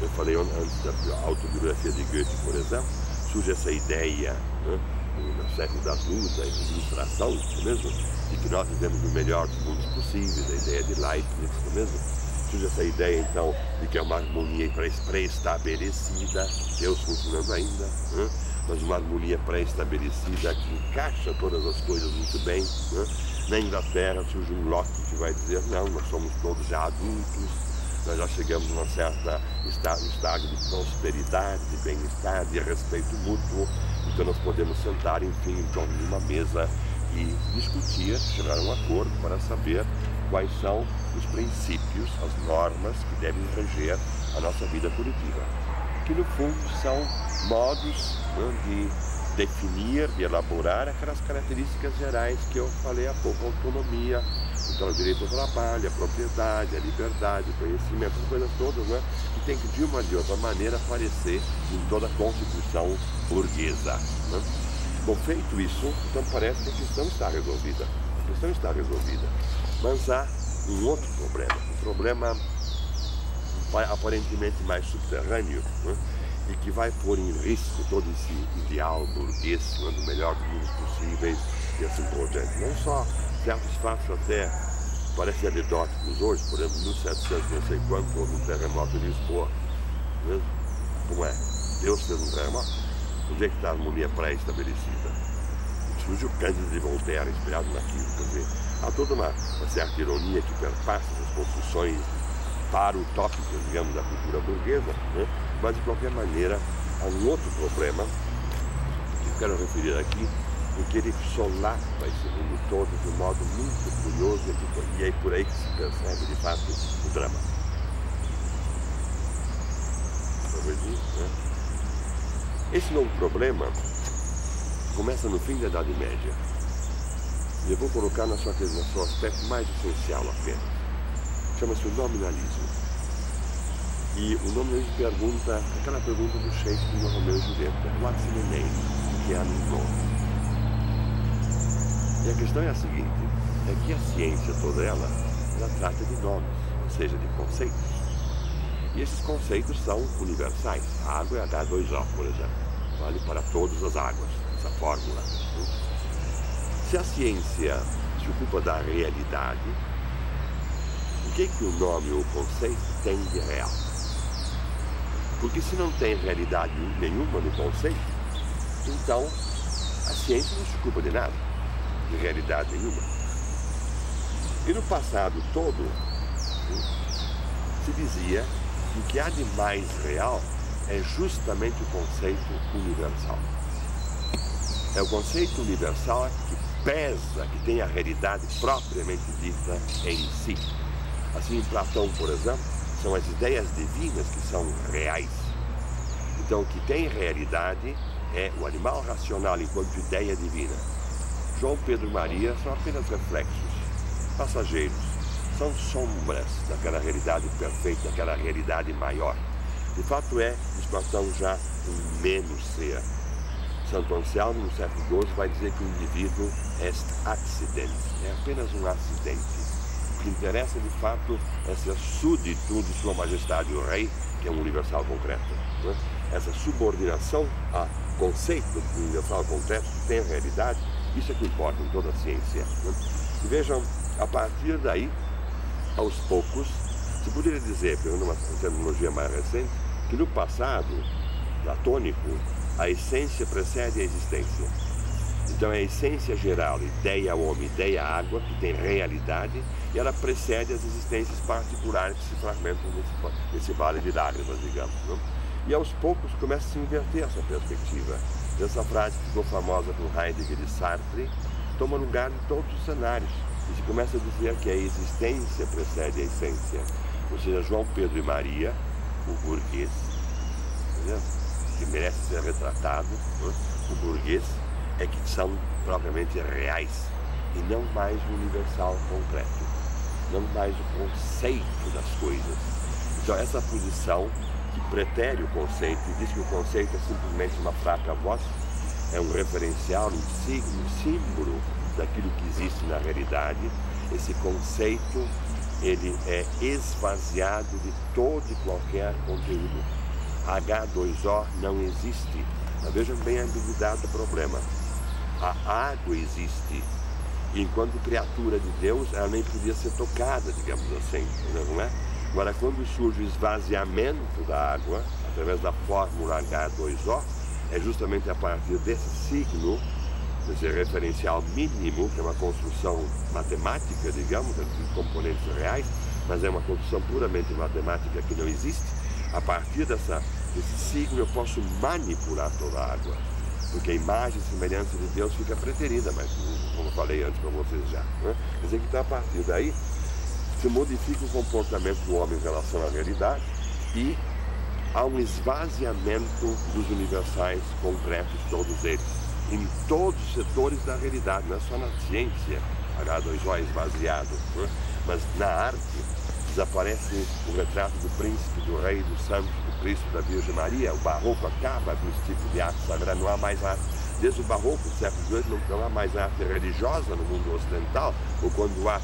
Eu falei antes da autobiografia de Goethe, por exemplo, surge essa ideia, né, no século das luzes, da ilustração, mesmo, de que nós vivemos no melhor dos mundos possíveis, a ideia de Leibniz, mesmo. Surge essa ideia, então, de que é uma harmonia pré-estabelecida, Deus funcionando ainda, né? Mas uma harmonia pré-estabelecida que encaixa todas as coisas muito bem, né? Na Inglaterra surge um Locke que vai dizer, não, nós somos todos já adultos, nós já chegamos a um certo estágio de prosperidade, de bem-estar, de respeito mútuo, então nós podemos sentar, enfim, em torno de uma mesa e discutir, chegar a um acordo para saber quais são os princípios, as normas que devem reger a nossa vida coletiva. Que, no fundo, são modos, né, de definir, de elaborar aquelas características gerais que eu falei há pouco, a autonomia, então o direito ao trabalho, a propriedade, a liberdade, o conhecimento, essas coisas todas, né, que tem que, de uma ou de outra maneira, aparecer em toda a Constituição burguesa, né? Bom, feito isso, então parece que a questão está resolvida. A questão está resolvida. Mas há um outro problema, um problema aparentemente mais subterrâneo, né? E que vai pôr em risco todo esse ideal burguês, do melhor dos mundos possíveis e assim por diante. Não só certos fatos até parecem anedóticos hoje, por exemplo, em 1700, não sei quanto, houve um terremoto em Lisboa. Né? Como é? Deus fez um terremoto? Onde é que está a harmonia pré-estabelecida? Surge o Cândido de Voltaire, inspirado naquilo. Quer dizer, há toda uma certa ironia que perpassa as construções para-utópicas, digamos, da cultura burguesa, né? Mas, de qualquer maneira, há um outro problema que eu quero referir aqui, em que ele solapa esse mundo todo de um modo muito curioso, e é por aí que se percebe, de fato, o drama. Né? Esse novo problema começa no fim da Idade Média. E eu vou colocar no seu aspecto mais essencial apenas. Chama-se o nominalismo. E o nominalismo pergunta, aquela pergunta do Shakespeare no Romeu e Julieta, what's in a name? O que há no nome? E a questão é a seguinte, é que a ciência toda ela trata de nomes, ou seja, de conceitos. E esses conceitos são universais. A água é H2O, por exemplo. Vale para todas as águas, essa fórmula. Se a ciência se ocupa da realidade, o que o nome ou o conceito tem de real? Porque se não tem realidade nenhuma no conceito, então a ciência não se ocupa de nada, de realidade nenhuma. E no passado todo, se dizia que o que há de mais real é justamente o conceito universal. É o conceito universal que pesa, que tem a realidade propriamente dita em si. Assim, em Platão, por exemplo, são as ideias divinas que são reais. Então, o que tem realidade é o animal racional enquanto ideia divina. João Pedro e Maria são apenas reflexos, passageiros, são sombras daquela realidade perfeita, daquela realidade maior. De fato diz Platão, já um menos ser. Santo Anselmo, no século XII, vai dizer que o indivíduo est accident, é apenas um acidente. O que interessa, de fato, é ser súdito de Sua Majestade o Rei, que é um universal concreto. Né? Essa subordinação a conceito do universal concreto, que tem a realidade, isso é que importa em toda a ciência. Né? E vejam, a partir daí, aos poucos, se poderia dizer, pegando uma terminologia mais recente, que no passado platônico, a essência precede a existência. Então é a essência geral, ideia homem, ideia água, que tem realidade, e ela precede as existências particulares que se fragmentam nesse vale de lágrimas, digamos. Não? E aos poucos começa a se inverter essa perspectiva. Essa frase que ficou famosa por Heidegger e Sartre toma lugar em todos os cenários. E se começa a dizer que a existência precede a essência. Ou seja, João Pedro e Maria, o burguês, entendeu? Que merece ser retratado, né? O burguês é que são propriamente reais e não mais o universal concreto, não mais o conceito das coisas. Então essa posição que pretere o conceito e diz que o conceito é simplesmente uma fraca voz, é um referencial, um signo, um símbolo daquilo que existe na realidade. Esse conceito, ele é esvaziado de todo e qualquer conteúdo. H2O não existe. Mas vejam bem a ambiguidade do problema. A água existe. Enquanto criatura de Deus, ela nem podia ser tocada, digamos assim, não é? Agora, quando surge o esvaziamento da água, através da fórmula H2O, é justamente a partir desse signo, desse referencial mínimo, que é uma construção matemática, digamos, de componentes reais, mas é uma construção puramente matemática que não existe. A partir desse signo eu posso manipular toda a água, porque a imagem e semelhança de Deus fica preterida, mas como eu falei antes para vocês já. Né? Quer dizer que então, a partir daí se modifica o comportamento do homem em relação à realidade e há um esvaziamento dos universais concretos, todos eles, em todos os setores da realidade, não é só na ciência, H2O é esvaziado, né? Mas na arte desaparece o retrato do príncipe, do rei, do santo, do Cristo, da Virgem Maria. O barroco acaba com esse tipo de arte sagrada, não há mais arte. Desde o barroco, do século XVIII, não há mais arte religiosa no mundo ocidental, ou quando há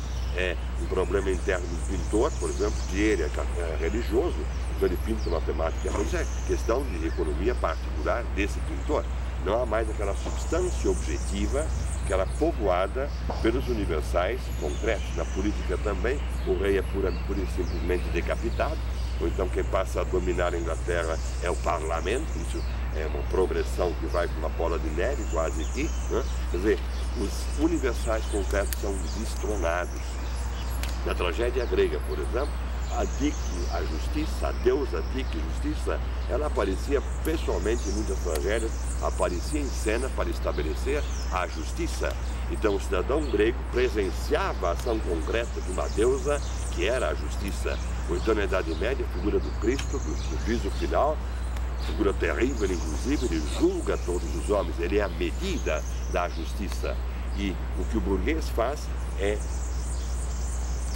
um problema interno do pintor, por exemplo, que ele é religioso, então ele pinta uma temática, mas é questão de economia particular desse pintor. Não há mais aquela substância objetiva que era povoada pelos universais concretos. Na política também, o rei é pura e simplesmente decapitado, ou então quem passa a dominar a Inglaterra é o parlamento. Isso é uma progressão que vai com uma bola de neve quase que, né? Quer dizer, os universais concretos são destronados. Na tragédia grega, por exemplo, a Dike, a justiça, a deusa Dike, justiça, ela aparecia pessoalmente em muitas tragédias, aparecia em cena para estabelecer a justiça. Então o cidadão grego presenciava a ação concreta de uma deusa que era a justiça. Ou então na Idade Média, a figura do Cristo, do juízo final, figura terrível, inclusive, ele julga todos os homens, ele é a medida da justiça. E o que o burguês faz é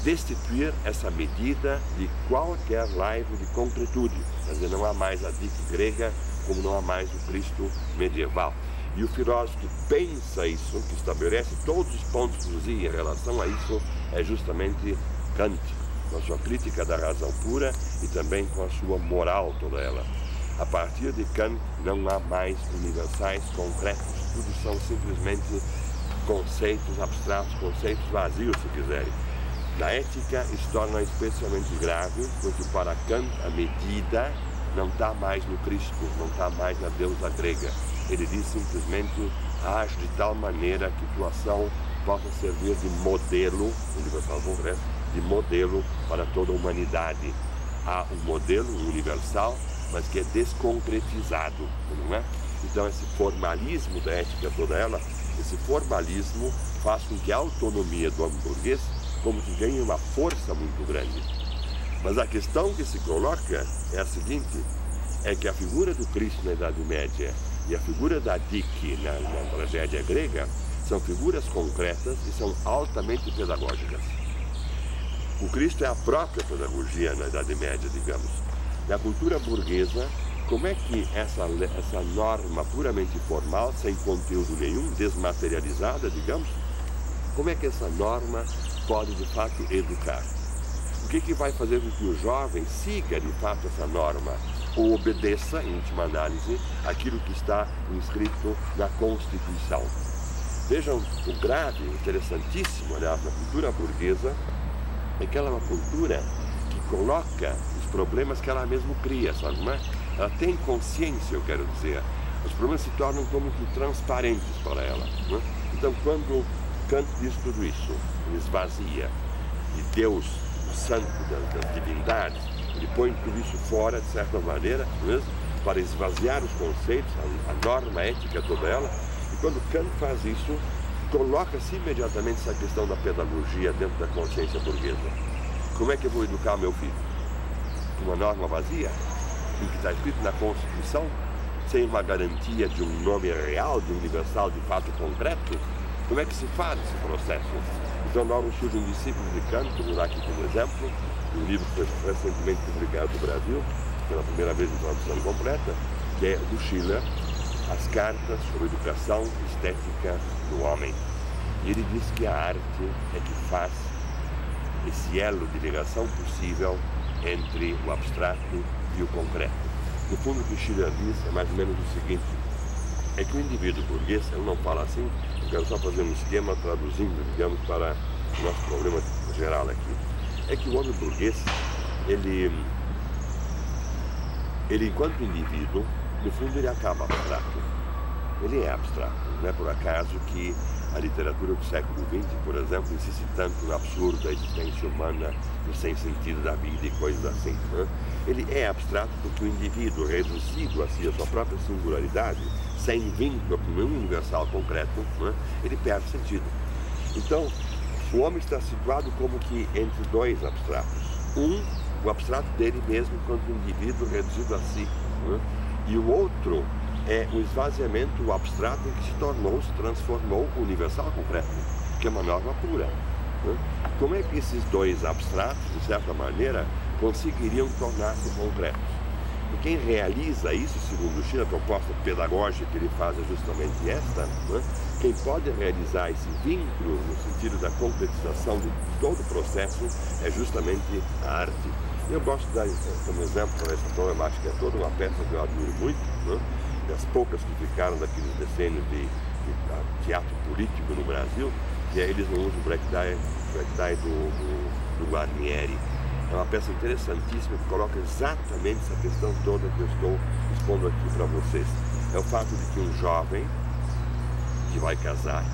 destituir essa medida de qualquer laivo de concretude. Quer dizer, não há mais a Dike grega, como não há mais o Cristo medieval. E o filósofo que pensa isso, que estabelece todos os pontos em relação a isso, é justamente Kant, com a sua crítica da razão pura e também com a sua moral toda ela. A partir de Kant não há mais universais concretos, tudo são simplesmente conceitos abstratos, conceitos vazios, se quiserem. Na ética, isso torna especialmente grave, porque para Kant a medida não está mais no Cristo, não está mais na deusa grega. Ele diz simplesmente, age de tal maneira que tua ação possa servir de modelo, universal concreto, de modelo para toda a humanidade. Há um modelo universal, mas que é desconcretizado, não é? Então esse formalismo da ética toda ela, esse formalismo faz com que a autonomia do homem burguês como que ganhe uma força muito grande. Mas a questão que se coloca é a seguinte, é que a figura do Cristo na Idade Média e a figura da Dike na tragédia grega são figuras concretas e são altamente pedagógicas. O Cristo é a própria pedagogia na Idade Média, digamos. Na cultura burguesa, como é que essa norma puramente formal, sem conteúdo nenhum, desmaterializada, digamos, como é que essa norma pode de fato educar? O que vai fazer com que o jovem siga de fato essa norma ou obedeça, em última análise, aquilo que está inscrito na Constituição? Vejam, o grave, interessantíssimo, aliás, na cultura burguesa, é que ela é uma cultura que coloca os problemas que ela mesma cria, sabe, não é? Ela tem consciência, eu quero dizer. Os problemas se tornam como que transparentes para ela, não é? Então, quando Kant diz tudo isso, ele esvazia de Deus, o santo das divindades, ele põe tudo isso fora, de certa maneira, mesmo, para esvaziar os conceitos, a norma ética toda ela. E quando Kant faz isso, coloca-se imediatamente essa questão da pedagogia dentro da consciência burguesa. Como é que eu vou educar meu filho? Com uma norma vazia, o que está escrito na Constituição, sem uma garantia de um nome real, de um universal de fato concreto? Como é que se faz esse processo? Então logo surge um discípulo de Kant, vou dar aqui como exemplo, um livro que foi recentemente publicado no Brasil, pela primeira vez em tradução completa, que é do Schiller, As Cartas sobre a Educação Estética do Homem. E ele diz que a arte é que faz esse elo de ligação possível entre o abstrato e o concreto. No fundo, o que Schiller diz é mais ou menos o seguinte, é que o indivíduo burguês, ele não fala assim, eu quero só fazer um esquema traduzindo, digamos, para o nosso problema geral aqui. É que o homem burguês, ele enquanto indivíduo, no fundo ele acaba abstrato. Ele é abstrato. Não é por acaso que a literatura do século XX, por exemplo, insiste tanto no absurdo da existência humana, no sem sentido da vida e coisas assim. Né? Ele é abstrato porque o indivíduo, reduzido a si, a sua própria singularidade, sem vínculo com nenhum universal concreto, né? Ele perde sentido. Então, o homem está situado como que entre dois abstratos. O abstrato dele mesmo enquanto indivíduo reduzido a si. Né? E o outro é o esvaziamento, o abstrato em que se transformou o universal concreto, que é uma norma pura. Né? Como é que esses dois abstratos, de certa maneira, conseguiriam tornar-se concretos? E quem realiza isso, segundo o Schiller, a proposta pedagógica que ele faz é justamente esta, né? Quem pode realizar esse vínculo no sentido da concretização de todo o processo é justamente a arte. Eu gosto de dar como exemplo para essa problemática, é toda uma peça que eu admiro muito, né? Das poucas que ficaram daqueles decênios de teatro político no Brasil, que é Eles Não Usam o Black Tie do Guarnieri. É uma peça interessantíssima que coloca exatamente essa questão toda que eu estou expondo aqui para vocês. É o fato de que um jovem que vai casar,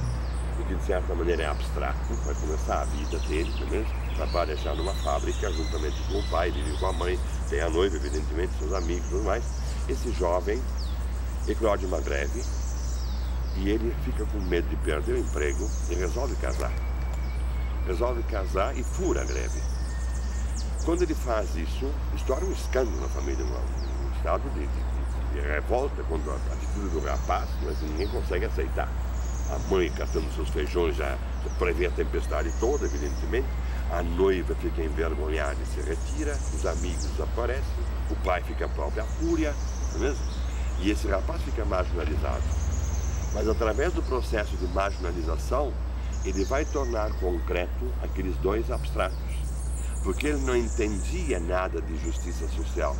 e que de certa maneira é abstrato, vai começar a vida dele, mesmo, trabalha já numa fábrica, juntamente com o pai, vive com a mãe, tem a noiva, evidentemente, seus amigos e tudo mais. Esse jovem eclode uma greve e ele fica com medo de perder o emprego e resolve casar. Resolve casar e fura a greve. Quando ele faz isso, estoura um escândalo na família, um estado de revolta contra a atitude do rapaz, mas ninguém consegue aceitar. A mãe catando seus feijões já prevê a tempestade toda, evidentemente. A noiva fica envergonhada e se retira, os amigos desaparecem, o pai fica a própria fúria, não é mesmo? E esse rapaz fica marginalizado. Mas através do processo de marginalização, ele vai tornar concreto aqueles dois abstratos, porque ele não entendia nada de justiça social.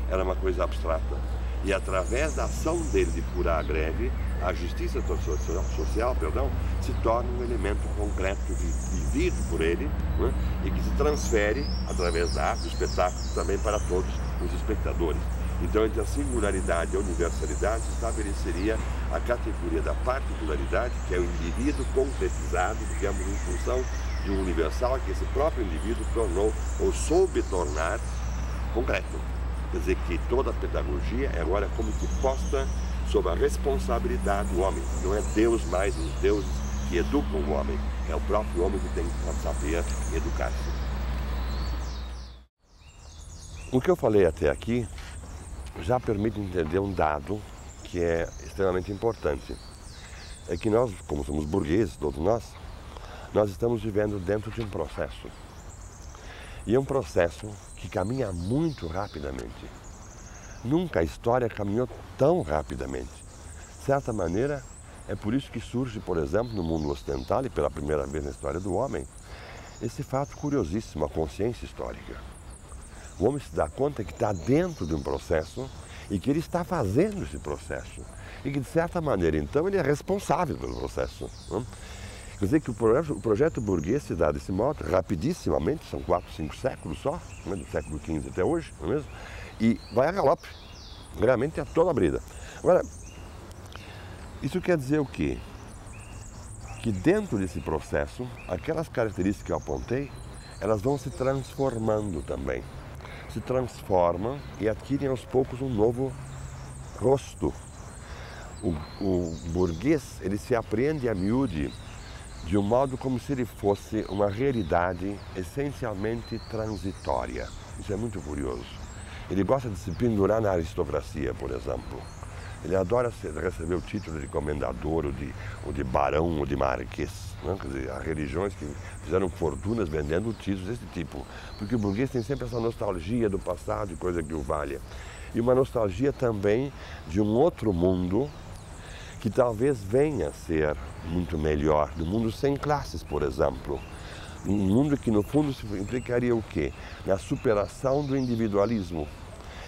Era uma coisa abstrata. E através da ação dele de furar a greve, a justiça social, se torna um elemento concreto vivido por ele, né? E que se transfere através da arte, do espetáculo, também para todos os espectadores. Então, entre a singularidade e a universalidade, se estabeleceria a categoria da particularidade, que é o indivíduo concretizado, digamos, em função de um universal que esse próprio indivíduo tornou ou soube tornar concreto. Quer dizer que toda a pedagogia é agora como que posta sob a responsabilidade do homem. Não é Deus mais os deuses que educam o homem, é o próprio homem que tem que saber educar-se. O que eu falei até aqui já permite entender um dado que é extremamente importante. É que nós, como somos burgueses, todos nós estamos vivendo dentro de um processo. E é um processo que caminha muito rapidamente. Nunca a história caminhou tão rapidamente. De certa maneira, é por isso que surge, por exemplo, no mundo ocidental, e pela primeira vez na história do homem, esse fato curiosíssimo, a consciência histórica. O homem se dá conta que está dentro de um processo e que ele está fazendo esse processo. E que, de certa maneira, então, ele é responsável pelo processo. Não? Quer dizer que o projeto burguês se dá desse modo, rapidissimamente, são 4, 5 séculos só, né, do século XV até hoje, não é mesmo? E vai a galope, realmente é toda a brida. Agora, isso quer dizer o quê? Que dentro desse processo, aquelas características que eu apontei, elas vão se transformando também. Se transformam e adquirem aos poucos um novo rosto. O burguês, ele se apreende a miúde de um modo como se ele fosse uma realidade essencialmente transitória. Isso é muito curioso. Ele gosta de se pendurar na aristocracia, por exemplo. Ele adora receber o título de comendador, ou de barão, ou de marquês. Né? Quer dizer, há religiões que fizeram fortunas vendendo títulos desse tipo. Porque o burguês tem sempre essa nostalgia do passado e coisa que o valha. E uma nostalgia também de um outro mundo que talvez venha a ser muito melhor, do mundo sem classes, por exemplo. Um mundo que, no fundo, implicaria o quê? Na superação do individualismo.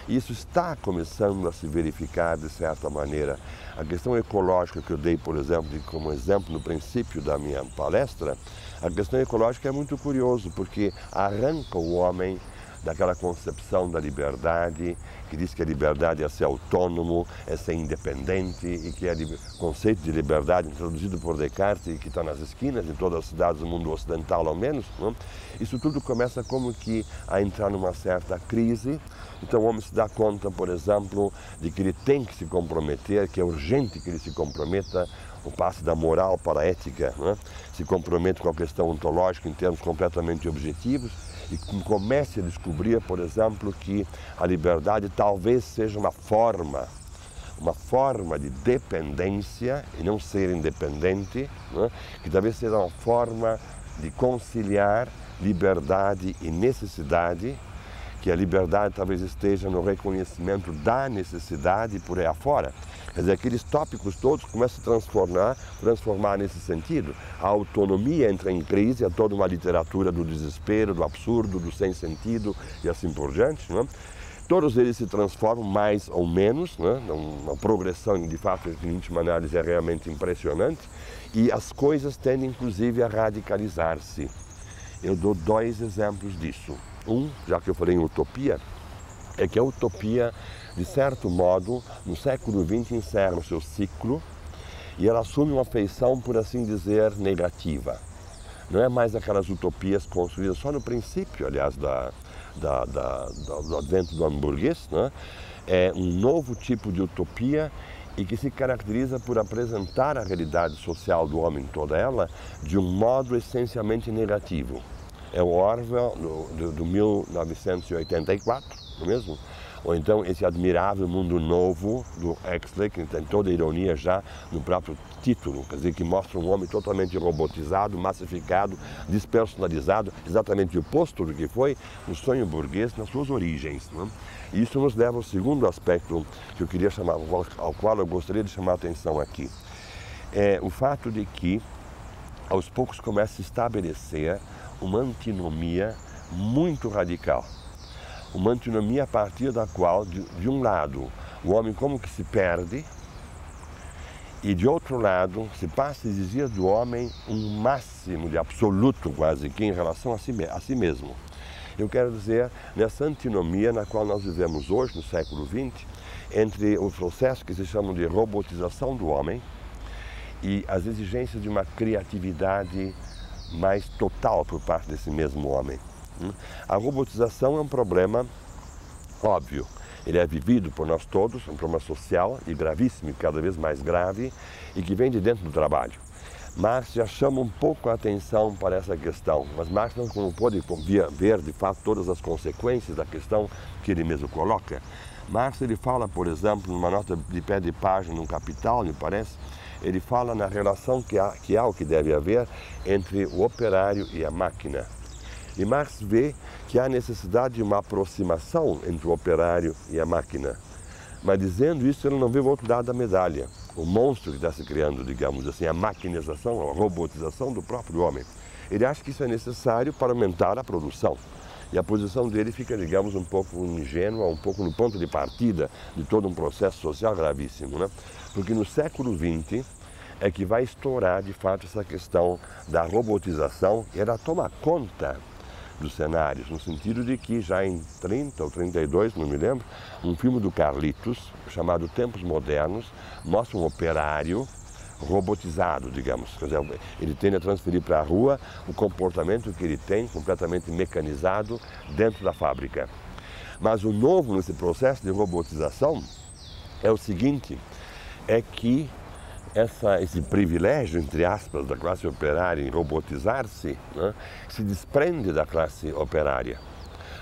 Isso está começando a se verificar, de certa maneira. A questão ecológica que eu dei, por exemplo, como exemplo no princípio da minha palestra, a questão ecológica é muito curioso, porque arranca o homem daquela concepção da liberdade, que diz que a liberdade é ser autônomo, é ser independente, e que é o conceito de liberdade introduzido por Descartes e que está nas esquinas, em todas as cidades do mundo ocidental ao menos, não? Isso tudo começa como que a entrar numa certa crise. Então o homem se dá conta, por exemplo, de que ele tem que se comprometer, que é urgente que ele se comprometa, o passe da moral para a ética, né? Se compromete com a questão ontológica em termos completamente objetivos, e comece a descobrir, por exemplo, que a liberdade talvez seja uma forma de dependência e não ser independente, né? Que talvez seja uma forma de conciliar liberdade e necessidade, que a liberdade talvez esteja no reconhecimento da necessidade por aí afora. Quer dizer, aqueles tópicos todos começam a se transformar nesse sentido. A autonomia entra em crise, há toda uma literatura do desespero, do absurdo, do sem sentido e assim por diante, né? Todos eles se transformam mais ou menos, né? Uma progressão, de fato, em última análise, é realmente impressionante, e as coisas tendem, inclusive, a radicalizar-se. Eu dou 2 exemplos disso. Um, já que eu falei em utopia, é que a utopia, de certo modo, no século XX encerra o seu ciclo e ela assume uma feição, por assim dizer, negativa. Não é mais aquelas utopias construídas só no princípio, aliás, do advento do homem burguês, né? É um novo tipo de utopia e que se caracteriza por apresentar a realidade social do homem, toda ela, de um modo essencialmente negativo. É o Orwell, do 1984, não é mesmo? Ou então esse admirável mundo novo do Huxley, que tem toda a ironia já no próprio título, quer dizer, que mostra um homem totalmente robotizado, massificado, despersonalizado, exatamente o oposto do que foi o sonho burguês nas suas origens. Não é? E isso nos leva ao segundo aspecto que eu queria chamar, ao qual eu gostaria de chamar a atenção aqui. É o fato de que, aos poucos, começa a se estabelecer uma antinomia muito radical. Uma antinomia a partir da qual, de um lado, o homem como que se perde, e de outro lado, se passa a exigir do homem um máximo de absoluto quase que em relação a si mesmo. Eu quero dizer, nessa antinomia na qual nós vivemos hoje, no século XX, entre o processo que se chama de robotização do homem e as exigências de uma criatividade mais total por parte desse mesmo homem. A robotização é um problema óbvio. Ele é vivido por nós todos, um problema social e gravíssimo, cada vez mais grave, e que vem de dentro do trabalho. Marx já chama um pouco a atenção para essa questão, mas Marx não pôde ver, de fato, todas as consequências da questão que ele mesmo coloca. Marx, ele fala, por exemplo, numa nota de pé de página, no Capital, me parece, ele fala na relação que há ou que deve haver entre o operário e a máquina. E Marx vê que há necessidade de uma aproximação entre o operário e a máquina. Mas dizendo isso, ele não vê o outro lado da medalha. O monstro que está se criando, digamos assim, a maquinização, a robotização do próprio homem. Ele acha que isso é necessário para aumentar a produção. E a posição dele fica, digamos, um pouco ingênua, um pouco no ponto de partida de todo um processo social gravíssimo, né? Porque no século XX é que vai estourar, de fato, essa questão da robotização e ela toma conta dos cenários, no sentido de que já em 30 ou 32, não me lembro, um filme do Carlitos, chamado Tempos Modernos, mostra um operário robotizado, digamos. Quer dizer, ele tende a transferir para a rua o comportamento que ele tem, completamente mecanizado, dentro da fábrica. Mas o novo nesse processo de robotização é o seguinte, é que esse privilégio, entre aspas, da classe operária em robotizar-se, né, se desprende da classe operária.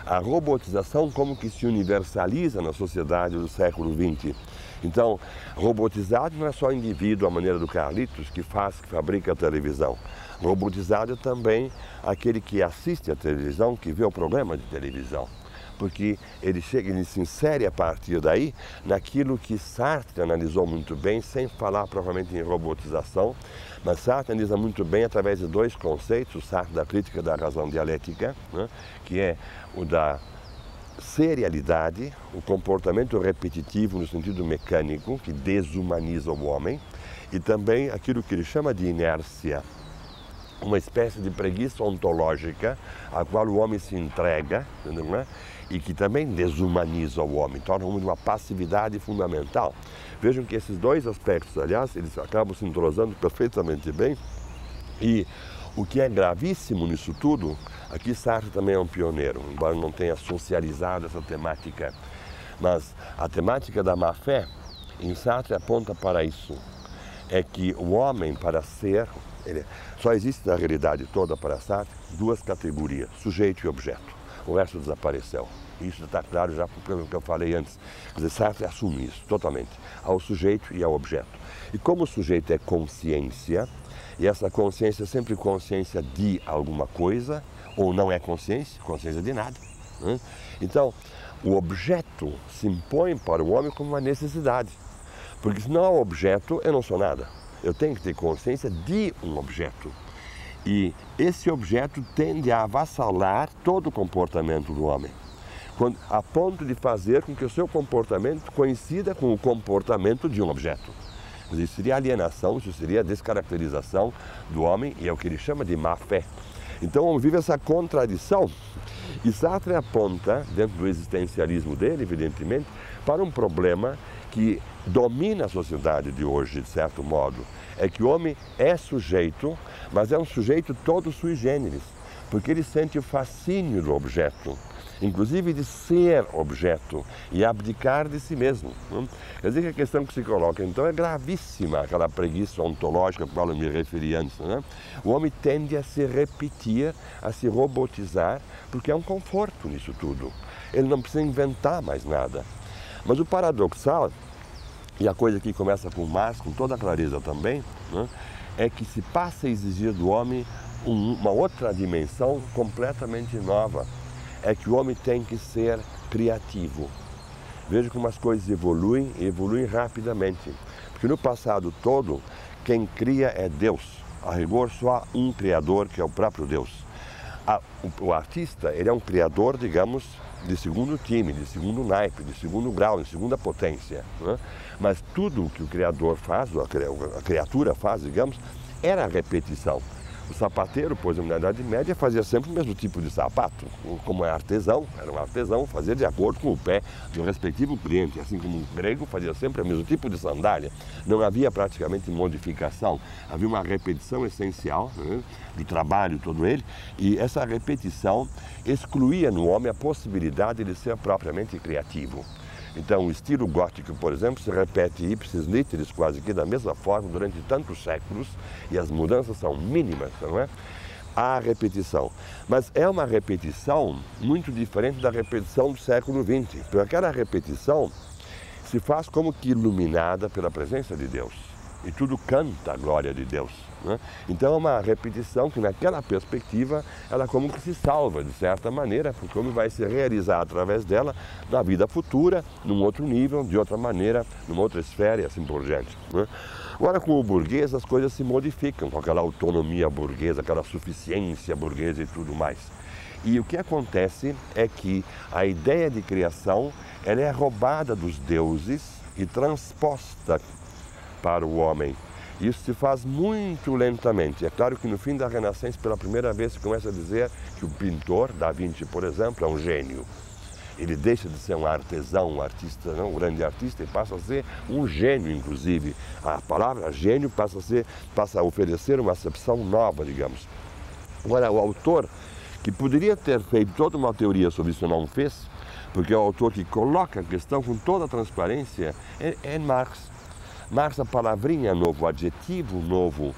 A robotização como que se universaliza na sociedade do século XX. Então, robotizado não é só o indivíduo, à maneira do Carlitos, que fabrica a televisão. Robotizado é também aquele que assiste a televisão, que vê o programa de televisão. Porque ele se insere a partir daí naquilo que Sartre analisou muito bem, sem falar provavelmente em robotização, mas Sartre analisa muito bem através de dois conceitos, o Sartre da crítica da razão dialética, né, que é o da serialidade, o comportamento repetitivo no sentido mecânico, que desumaniza o homem, e também aquilo que ele chama de inércia, uma espécie de preguiça ontológica a qual o homem se entrega, não é? E que também desumaniza o homem, torna o homem uma passividade fundamental. Vejam que esses dois aspectos, aliás, eles acabam se entrosando perfeitamente bem. E o que é gravíssimo nisso tudo, aqui Sartre também é um pioneiro, embora não tenha socializado essa temática, mas a temática da má-fé, em Sartre aponta para isso. É que o homem, para ser, só existe na realidade toda para Sartre duas categorias, sujeito e objeto. O resto desapareceu. Isso está claro já pelo que eu falei antes. Quer dizer, Sartre assume isso totalmente, ao sujeito e ao objeto. E como o sujeito é consciência, e essa consciência é sempre consciência de alguma coisa, ou não é consciência de nada, né? Então, o objeto se impõe para o homem como uma necessidade. Porque se não há objeto, eu não sou nada. Eu tenho que ter consciência de um objeto. E esse objeto tende a avassalar todo o comportamento do homem, a ponto de fazer com que o seu comportamento coincida com o comportamento de um objeto. Isso seria alienação, isso seria descaracterização do homem, e é o que ele chama de má-fé. Então, o homem vive essa contradição. E Sartre aponta, dentro do existencialismo dele, evidentemente, para um problema que domina a sociedade de hoje, de certo modo. É que o homem é sujeito, mas é um sujeito todo sui generis, porque ele sente o fascínio do objeto, inclusive de ser objeto e abdicar de si mesmo. Quer dizer que a questão que se coloca, então, é gravíssima, aquela preguiça ontológica a qual eu me referi antes, né? O homem tende a se repetir, a se robotizar, porque é um conforto nisso tudo. Ele não precisa inventar mais nada. Mas o paradoxal, e a coisa que começa com Marx, com toda a clareza também, né, é que se passa a exigir do homem uma outra dimensão completamente nova. É que o homem tem que ser criativo. Veja como as coisas evoluem e evoluem rapidamente. Porque no passado todo, quem cria é Deus. A rigor, só há um criador, que é o próprio Deus. O artista, ele é um criador, digamos, de segundo time, de segundo naipe, de segundo grau, de segunda potência. Né? Mas tudo que o Criador faz, a criatura faz, digamos, era a repetição. O sapateiro, pois, na Idade Média, fazia sempre o mesmo tipo de sapato. Como é artesão, era um artesão, fazia de acordo com o pé do respectivo cliente. Assim como o grego fazia sempre o mesmo tipo de sandália. Não havia praticamente modificação. Havia uma repetição essencial, né, do trabalho todo ele. E essa repetição excluía no homem a possibilidade de ser propriamente criativo. Então, o estilo gótico, por exemplo, se repete ipsis literis, quase que da mesma forma, durante tantos séculos, e as mudanças são mínimas, não é? Há repetição. Mas é uma repetição muito diferente da repetição do século XX, porque aquela repetição se faz como que iluminada pela presença de Deus. E tudo canta a glória de Deus. Né? Então é uma repetição que naquela perspectiva ela como que se salva de certa maneira, porque como vai se realizar através dela na vida futura, num outro nível, de outra maneira, numa outra esfera e assim por diante. Né? Agora com o burguês as coisas se modificam, com aquela autonomia burguesa, aquela suficiência burguesa e tudo mais. E o que acontece é que a ideia de criação ela é roubada dos deuses e transposta para o homem. Isso se faz muito lentamente. É claro que no fim da Renascença, pela primeira vez, se começa a dizer que o pintor, Da Vinci, por exemplo, é um gênio. Ele deixa de ser um artesão, um artista, não, um grande artista, e passa a ser um gênio, inclusive. A palavra gênio passa a oferecer uma acepção nova, digamos. Agora, o autor, que poderia ter feito toda uma teoria sobre isso, não fez, porque é o autor que coloca a questão com toda a transparência, é Marx. Marx, a palavrinha novo, o adjetivo novo,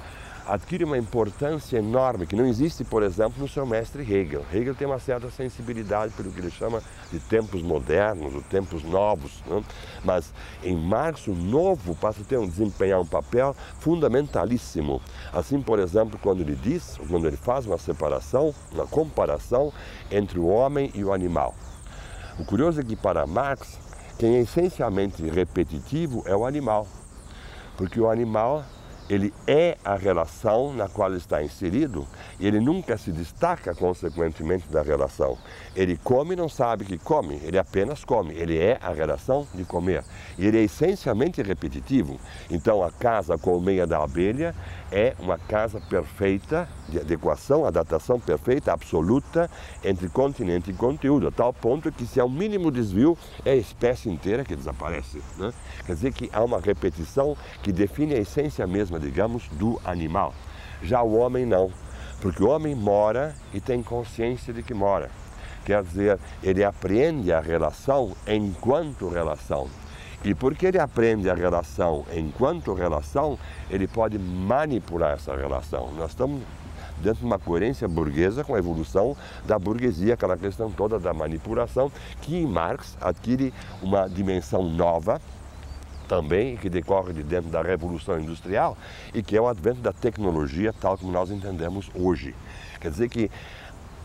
adquire uma importância enorme que não existe, por exemplo, no seu mestre Hegel. Hegel tem uma certa sensibilidade pelo que ele chama de tempos modernos, ou tempos novos. Né? Mas em Marx o novo passa a desempenhar um papel fundamentalíssimo. Assim, por exemplo, quando ele faz uma separação, uma comparação entre o homem e o animal. O curioso é que para Marx, quem é essencialmente repetitivo é o animal. Porque o animal, ele é a relação na qual ele está inserido e ele nunca se destaca consequentemente da relação. Ele come e não sabe que come, ele apenas come, ele é a relação de comer. E ele é essencialmente repetitivo. Então a casa, a colmeia da abelha, é uma casa perfeita, de adequação, adaptação perfeita, absoluta, entre continente e conteúdo, a tal ponto que se há um mínimo desvio, é a espécie inteira que desaparece. Né? Quer dizer que há uma repetição que define a essência mesma, digamos, do animal. Já o homem não, porque o homem mora e tem consciência de que mora. Quer dizer, ele apreende a relação enquanto relação. E porque ele aprende a relação enquanto relação, ele pode manipular essa relação. Nós estamos dentro de uma coerência burguesa com a evolução da burguesia, aquela questão toda da manipulação, que em Marx adquire uma dimensão nova, também, que decorre de dentro da Revolução Industrial e que é o advento da tecnologia tal como nós entendemos hoje. Quer dizer que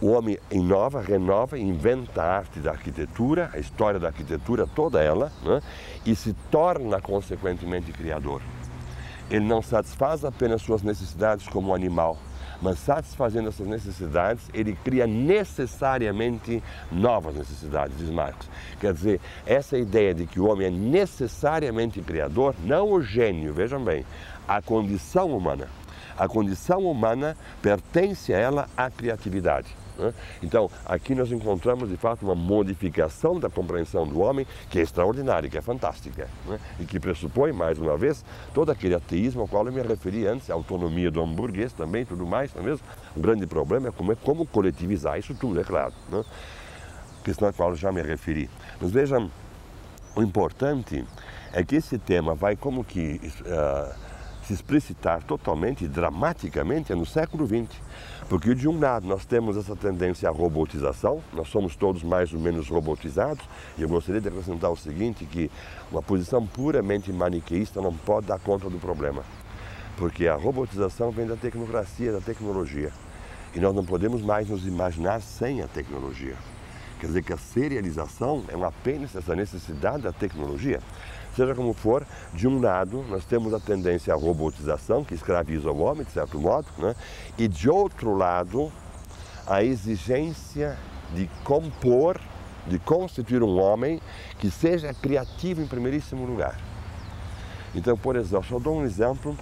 o homem inova, renova, inventa a arte da arquitetura, a história da arquitetura, toda ela, né? E se torna consequentemente criador. Ele não satisfaz apenas suas necessidades como animal, mas satisfazendo essas necessidades, ele cria necessariamente novas necessidades, diz Marx. Quer dizer, essa ideia de que o homem é necessariamente criador, não o gênio, vejam bem, a condição humana. A condição humana pertence a ela à criatividade. Então, aqui nós encontramos, de fato, uma modificação da compreensão do homem que é extraordinária, que é fantástica, e que pressupõe, mais uma vez, todo aquele ateísmo ao qual eu me referi antes, a autonomia do homem burguês também, tudo mais, não é mesmo? O grande problema é como coletivizar isso tudo, é claro, questão à qual eu já me referi. Mas vejam, o importante é que esse tema vai como que se explicitar totalmente, dramaticamente, no século XX. Porque de um lado nós temos essa tendência à robotização, nós somos todos mais ou menos robotizados, e eu gostaria de acrescentar o seguinte, que uma posição puramente maniqueísta não pode dar conta do problema. Porque a robotização vem da tecnocracia, da tecnologia. E nós não podemos mais nos imaginar sem a tecnologia. Quer dizer que a serialização é um apêndice dessa necessidade da tecnologia. Seja como for, de um lado nós temos a tendência à robotização, que escraviza o homem, de certo modo, e de outro lado, a exigência de compor de constituir um homem que seja criativo em primeiríssimo lugar. Então, por exemplo, só dou um exemplo.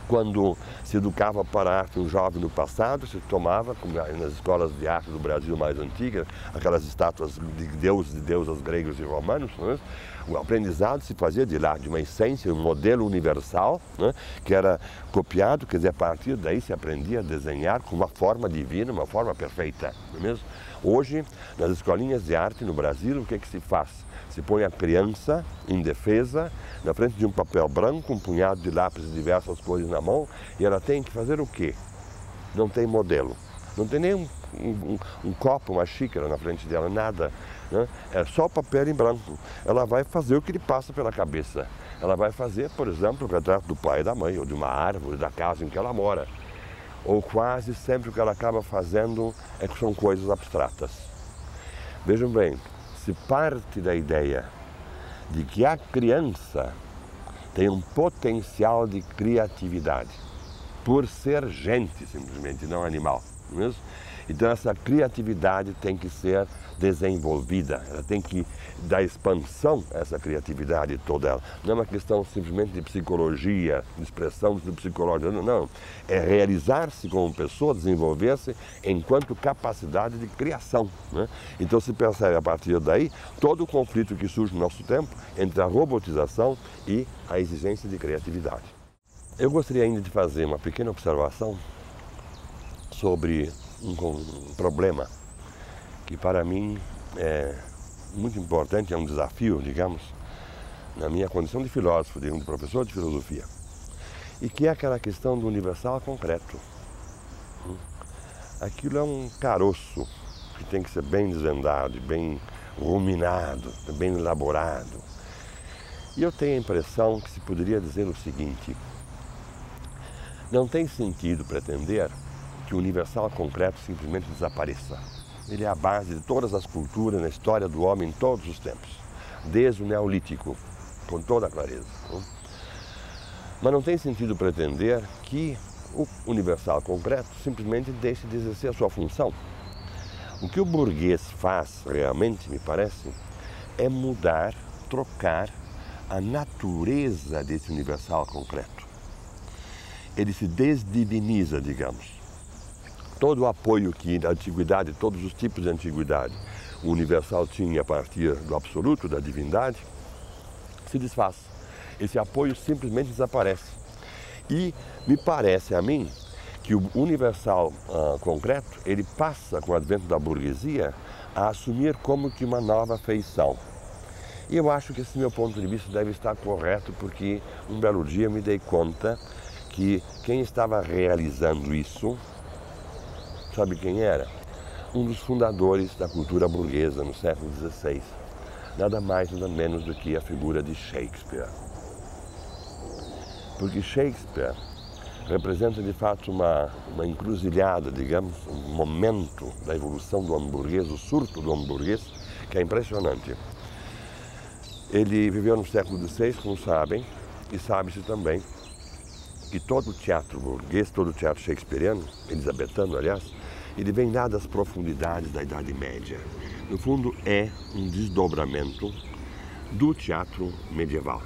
Quando se educava para a arte um jovem no passado, se tomava, como nas escolas de arte do Brasil mais antigas, aquelas estátuas de deuses e deusas gregos e romanos, né? O aprendizado se fazia de lá, de uma essência, um modelo universal, né? Que era copiado, quer dizer, a partir daí se aprendia a desenhar com uma forma divina, uma forma perfeita, não é mesmo? Hoje, nas escolinhas de arte no Brasil, o que é que se faz? Se põe a criança indefesa na frente de um papel branco, um punhado de lápis e diversas coisas na mão, e ela tem que fazer o quê? Não tem modelo, não tem nem um copo, uma xícara na frente dela, nada, né? É só papel em branco. Ela vai fazer o que lhe passa pela cabeça. Ela vai fazer, por exemplo, o retrato do pai e da mãe, ou de uma árvore, da casa em que ela mora. Ou quase sempre o que ela acaba fazendo são coisas abstratas. Vejam bem, se parte da ideia de que a criança tem um potencial de criatividade, por ser gente simplesmente, não animal, não é mesmo? Então essa criatividade tem que ser desenvolvida, ela tem que dar expansão a essa criatividade toda ela. Não é uma questão simplesmente de psicologia, de expressão do psicológico, não. É realizar-se como pessoa, desenvolver-se enquanto capacidade de criação, né? Então se percebe a partir daí todo o conflito que surge no nosso tempo entre a robotização e a exigência de criatividade. Eu gostaria ainda de fazer uma pequena observação sobre um problema que para mim é muito importante, é um desafio, digamos, na minha condição de filósofo, de professor de filosofia, e que é aquela questão do universal concreto. Aquilo é um caroço que tem que ser bem desvendado, bem ruminado, bem elaborado. E eu tenho a impressão que se poderia dizer o seguinte: não tem sentido pretender que o universal concreto simplesmente desapareça. Ele é a base de todas as culturas na história do homem em todos os tempos, desde o Neolítico, com toda a clareza. Mas não tem sentido pretender que o universal concreto simplesmente deixe de exercer a sua função. O que o burguês faz realmente, me parece, é mudar, trocar a natureza desse universal concreto. Ele se desdiviniza, digamos. Todo o apoio que na antiguidade, todos os tipos de antiguidade, o universal tinha a partir do absoluto, da divindade, se desfaz. Esse apoio simplesmente desaparece. E me parece a mim que o universal concreto, ele passa, com o advento da burguesia, a assumir como que uma nova feição. E eu acho que esse meu ponto de vista deve estar correto, porque um belo dia eu me dei conta que quem estava realizando isso, sabe quem era? Um dos fundadores da cultura burguesa no século XVI. Nada mais, nada menos do que a figura de Shakespeare. Porque Shakespeare representa de fato uma encruzilhada, digamos, um momento da evolução do homem burguês, o surto do homem burguês, que é impressionante. Ele viveu no século XVI, como sabem, e sabe-se também que todo o teatro burguês, todo o teatro shakespeariano, elisabetano, aliás, ele vem lá das profundidades da Idade Média. No fundo, é um desdobramento do teatro medieval.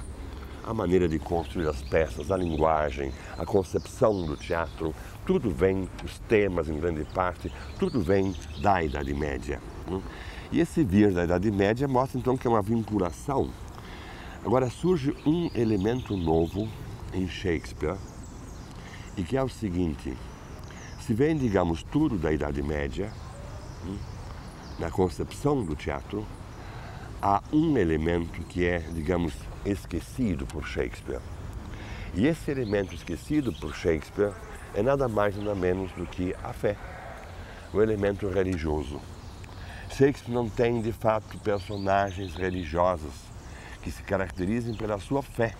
A maneira de construir as peças, a linguagem, a concepção do teatro, tudo vem, os temas em grande parte, tudo vem da Idade Média. E esse vir da Idade Média mostra então que é uma vinculação. Agora surge um elemento novo em Shakespeare, e que é o seguinte: se vem, digamos, tudo da Idade Média, na concepção do teatro, há um elemento que é, digamos, esquecido por Shakespeare. E esse elemento esquecido por Shakespeare é nada mais nada menos do que a fé, o elemento religioso. Shakespeare não tem, de fato, personagens religiosas que se caracterizem pela sua fé.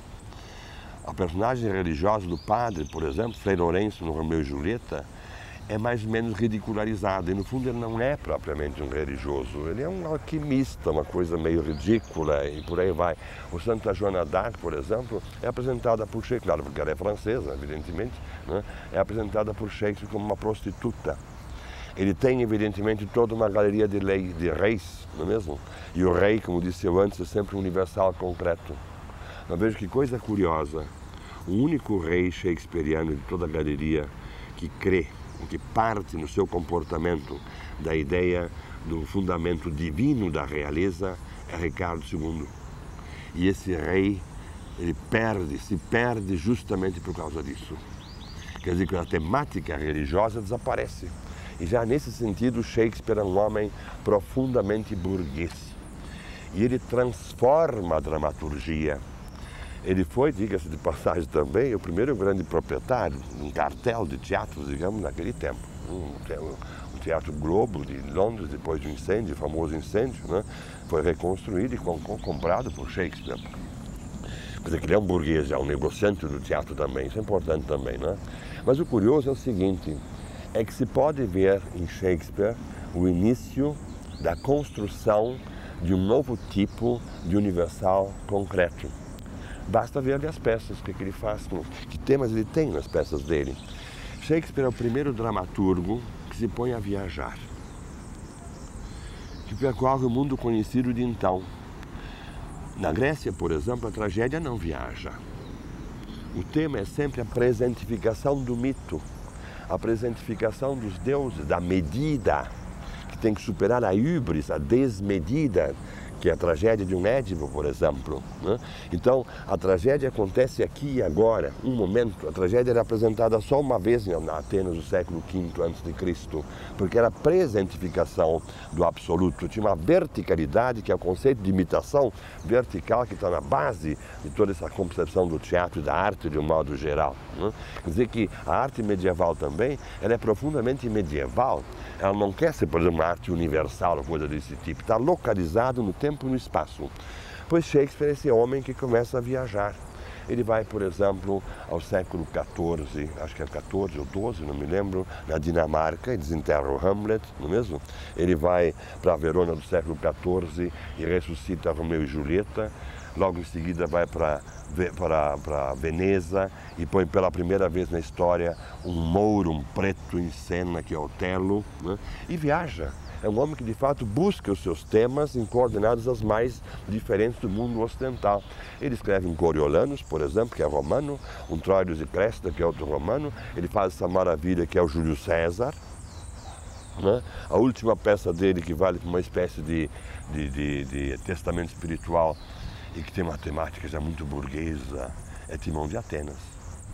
A personagem religiosa do padre, por exemplo, Frei Lourenço no Romeu e Julieta, é mais ou menos ridicularizado. E no fundo ele não é propriamente um religioso, ele é um alquimista, uma coisa meio ridícula e por aí vai. O Santa Joana d'Arc, por exemplo, é apresentada por Shakespeare, claro, porque ela é francesa, evidentemente, né? É apresentada por Shakespeare como uma prostituta. ele tem evidentemente toda uma galeria de reis, não é mesmo? E o rei, como disse eu antes, é sempre universal, concreto. Mas veja que coisa curiosa, o único rei shakespeariano de toda a galeria que crê, que parte no seu comportamento da ideia do fundamento divino da realeza é Ricardo II. E esse rei, ele se perde justamente por causa disso. Quer dizer que a temática religiosa desaparece. E já nesse sentido, Shakespeare é um homem profundamente burguês. E ele transforma a dramaturgia. Ele foi, diga-se de passagem também, o primeiro grande proprietário de um cartel de teatros, digamos, naquele tempo. O Teatro Globo de Londres, depois do incêndio, o famoso incêndio, né, foi reconstruído e comprado por Shakespeare. Quer dizer que ele é um burguês, é um negociante do teatro também, isso é importante também, né? Mas o curioso é o seguinte, é que se pode ver em Shakespeare o início da construção de um novo tipo de universal concreto. Basta ver ali as peças, o que ele faz, que temas ele tem nas peças dele. Shakespeare é o primeiro dramaturgo que se põe a viajar, que percorre o mundo conhecido de então. Na Grécia, por exemplo, a tragédia não viaja. O tema é sempre a presentificação do mito, a presentificação dos deuses, da medida, que tem que superar a híbris, a desmedida, que é a tragédia de um Édipo, por exemplo, né? Então, a tragédia acontece aqui e agora, um momento. A tragédia era apresentada só uma vez na Atenas do século V a.C., porque era a presentificação do absoluto. Tinha uma verticalidade, que é o conceito de imitação vertical, que está na base de toda essa concepção do teatro e da arte de um modo geral, né? Quer dizer que a arte medieval também, ela é profundamente medieval. Ela não quer ser, por exemplo, uma arte universal ou coisa desse tipo. Está localizado no tempo e no espaço. Pois Shakespeare é esse homem que começa a viajar. Ele vai, por exemplo, ao século XIV, acho que é 14 ou 12, não me lembro, na Dinamarca, e desenterra o Hamlet, não é mesmo? Ele vai para a Verona do século XIV e ressuscita Romeu e Julieta. Logo em seguida vai para Veneza e põe pela primeira vez na história um mouro, um preto em cena, que é Otelo, né? E viaja. É um homem que, de fato, busca os seus temas em coordenadas as mais diferentes do mundo ocidental. Ele escreve um Coriolanus, por exemplo, que é romano, um Troilus e Cressida, que é outro romano. Ele faz essa maravilha que é o Júlio César, né? A última peça dele, que vale para uma espécie de testamento espiritual e que tem uma temática já muito burguesa, é Timão de Atenas.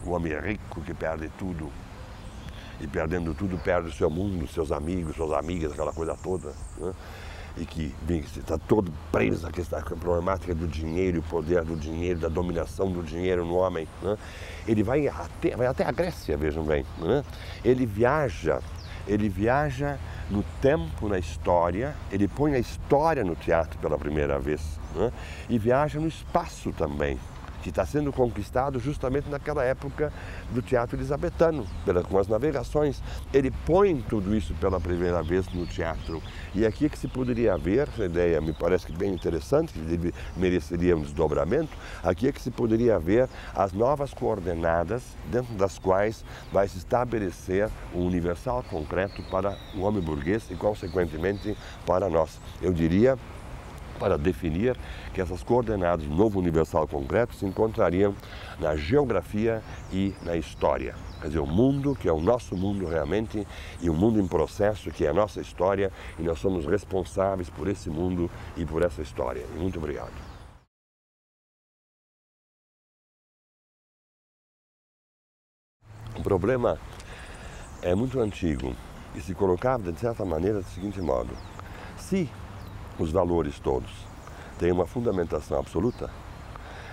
O homem rico que perde tudo. E perdendo tudo, perde o seu mundo, seus amigos, suas amigas, aquela coisa toda, né? E que está todo preso à questão, a problemática do dinheiro, o poder do dinheiro, da dominação do dinheiro no homem, né? Ele vai até a Grécia, vejam bem, né? Ele viaja no tempo, na história, ele põe a história no teatro pela primeira vez, né? E viaja no espaço também, que está sendo conquistado justamente naquela época do teatro elisabetano, com as navegações. Ele põe tudo isso pela primeira vez no teatro. E aqui é que se poderia ver, essa ideia me parece que bem interessante, que mereceria um desdobramento, aqui é que se poderia ver as novas coordenadas dentro das quais vai se estabelecer o universal concreto para o homem burguês e, consequentemente, para nós. Eu diria, para definir que essas coordenadas do novo universal concreto se encontrariam na geografia e na história. Quer dizer, o mundo, que é o nosso mundo realmente, e o mundo em processo, que é a nossa história, e nós somos responsáveis por esse mundo e por essa história. Muito obrigado. O problema é muito antigo e se colocava, de certa maneira, do seguinte modo: se os valores todos têm uma fundamentação absoluta,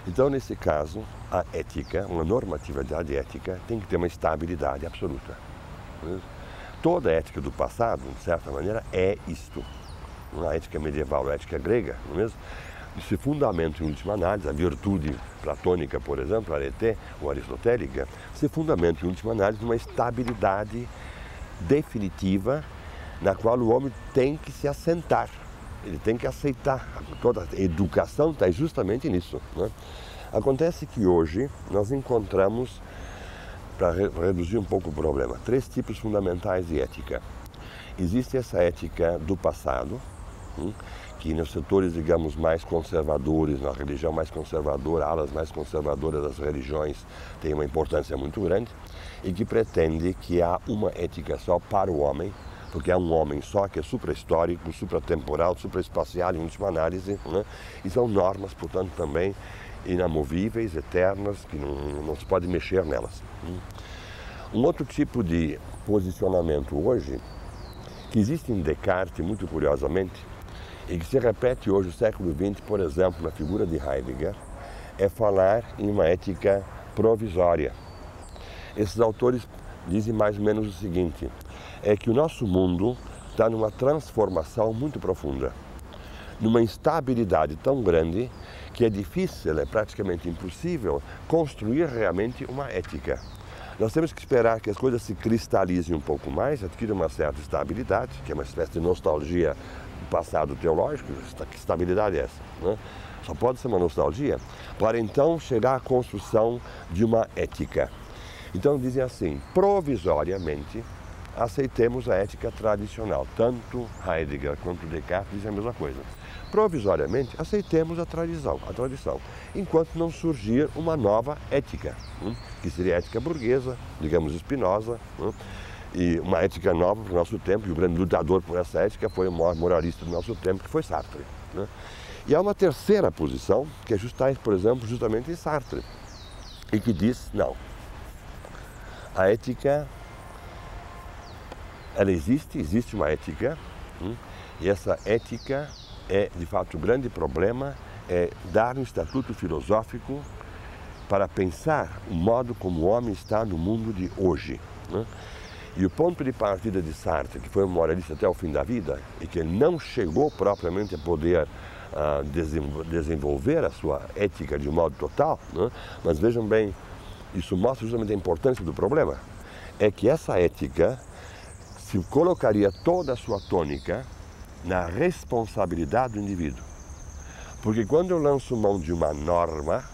então, nesse caso, a ética, uma normatividade ética, tem que ter uma estabilidade absoluta. Toda a ética do passado, de certa maneira, é isto. A ética medieval, a ética grega, não é mesmo? Se fundamenta, em última análise, a virtude platônica, por exemplo, a arete, ou aristotélica, se fundamenta, em última análise, numa estabilidade definitiva na qual o homem tem que se assentar. Ele tem que aceitar. Toda a educação está justamente nisso, né? Acontece que hoje nós encontramos, para reduzir um pouco o problema, 3 tipos fundamentais de ética. Existe essa ética do passado, que nos setores, digamos, mais conservadores, na religião mais conservadora, alas mais conservadoras das religiões, tem uma importância muito grande, e que pretende que há uma ética só para o homem, porque é um homem só que é supra-histórico, supra-temporal, supra-espacial, em última análise, né? E são normas, portanto, também inamovíveis, eternas, que não se pode mexer nelas. Um outro tipo de posicionamento hoje, que existe em Descartes, muito curiosamente, e que se repete hoje no século XX, por exemplo, na figura de Heidegger, é falar em uma ética provisória. Esses autores dizem mais ou menos o seguinte, é que o nosso mundo está numa transformação muito profunda, numa instabilidade tão grande que é difícil, é praticamente impossível construir realmente uma ética. Nós temos que esperar que as coisas se cristalizem um pouco mais, adquiram uma certa estabilidade, que é uma espécie de nostalgia do passado teológico. Que estabilidade é essa? Né? Só pode ser uma nostalgia, para então chegar à construção de uma ética. Então dizem assim, provisoriamente, aceitemos a ética tradicional. Tanto Heidegger quanto Descartes dizem a mesma coisa. Provisoriamente, aceitemos a tradição, enquanto não surgir uma nova ética, que seria a ética burguesa, digamos Spinoza, e uma ética nova para o nosso tempo, e o grande lutador por essa ética foi o maior moralista do nosso tempo, que foi Sartre. E há uma terceira posição, que é por exemplo, justamente em Sartre, e que diz, não, a ética, ela existe uma ética, e essa ética é, de fato, o grande problema é dar um estatuto filosófico para pensar o modo como o homem está no mundo de hoje. E o ponto de partida de Sartre, que foi um moralista até o fim da vida, e que ele não chegou propriamente a poder desenvolver a sua ética de um modo total, mas vejam bem, isso mostra justamente a importância do problema, é que essa ética se colocaria toda a sua tônica na responsabilidade do indivíduo. Porque quando eu lanço mão de uma norma,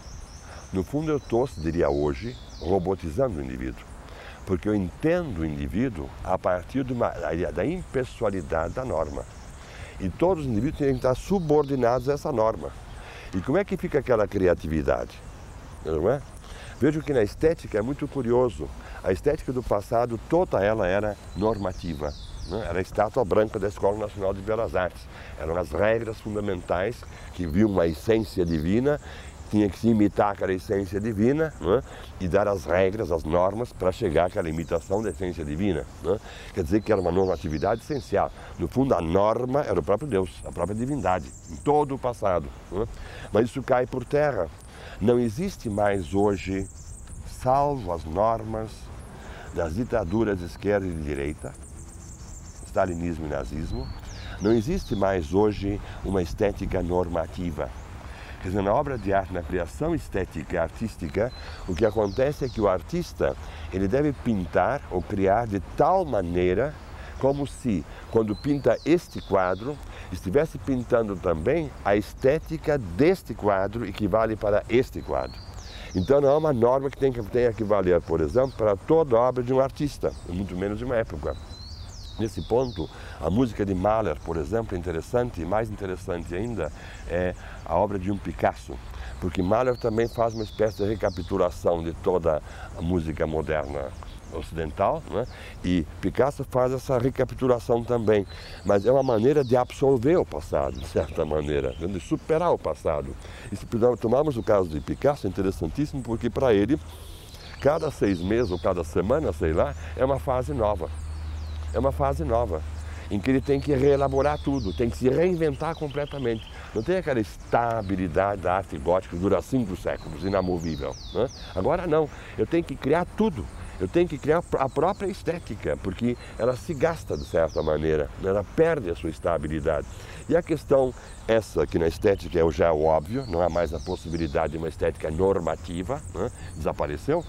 no fundo eu estou, se diria hoje, robotizando o indivíduo. Porque eu entendo o indivíduo a partir da impessoalidade da norma. E todos os indivíduos têm que estar subordinados a essa norma. E como é que fica aquela criatividade? Não é? Vejo que na estética é muito curioso. A estética do passado, toda ela era normativa. Era a estátua branca da Escola Nacional de Belas Artes. Eram as regras fundamentais que viam uma essência divina, tinha que se imitar aquela essência divina, e dar as regras, as normas para chegar àquela imitação da essência divina. Quer dizer que era uma normatividade essencial. No fundo, a norma era o próprio Deus, a própria divindade, em todo o passado. Mas isso cai por terra. Não existe mais hoje, salvo as normas das ditaduras de esquerda e de direita, stalinismo e nazismo, não existe mais hoje uma estética normativa. Quer dizer, na obra de arte, na criação estética e artística, o que acontece é que o artista ele deve pintar ou criar de tal maneira como se, quando pinta este quadro, estivesse pintando também a estética deste quadro equivale para este quadro. Então não é uma norma que tenha que valer, por exemplo, para toda obra de um artista, muito menos de uma época. Nesse ponto, a música de Mahler, por exemplo, é interessante, e mais interessante ainda é a obra de um Picasso, porque Mahler também faz uma espécie de recapitulação de toda a música moderna ocidental, e Picasso faz essa recapitulação também, mas é uma maneira de absolver o passado, de certa maneira, de superar o passado. E se tomarmos o caso de Picasso, é interessantíssimo, porque para ele, cada 6 meses ou cada semana, sei lá, é uma fase nova. É uma fase nova, em que ele tem que reelaborar tudo, tem que se reinventar completamente. Não tem aquela estabilidade da arte gótica que dura 5 séculos, inamovível. Agora não, eu tenho que criar tudo. Eu tenho que criar a própria estética, porque ela se gasta de certa maneira, ela perde a sua estabilidade. E a questão essa, que na estética já é o óbvio, não há mais a possibilidade de uma estética normativa, desapareceu,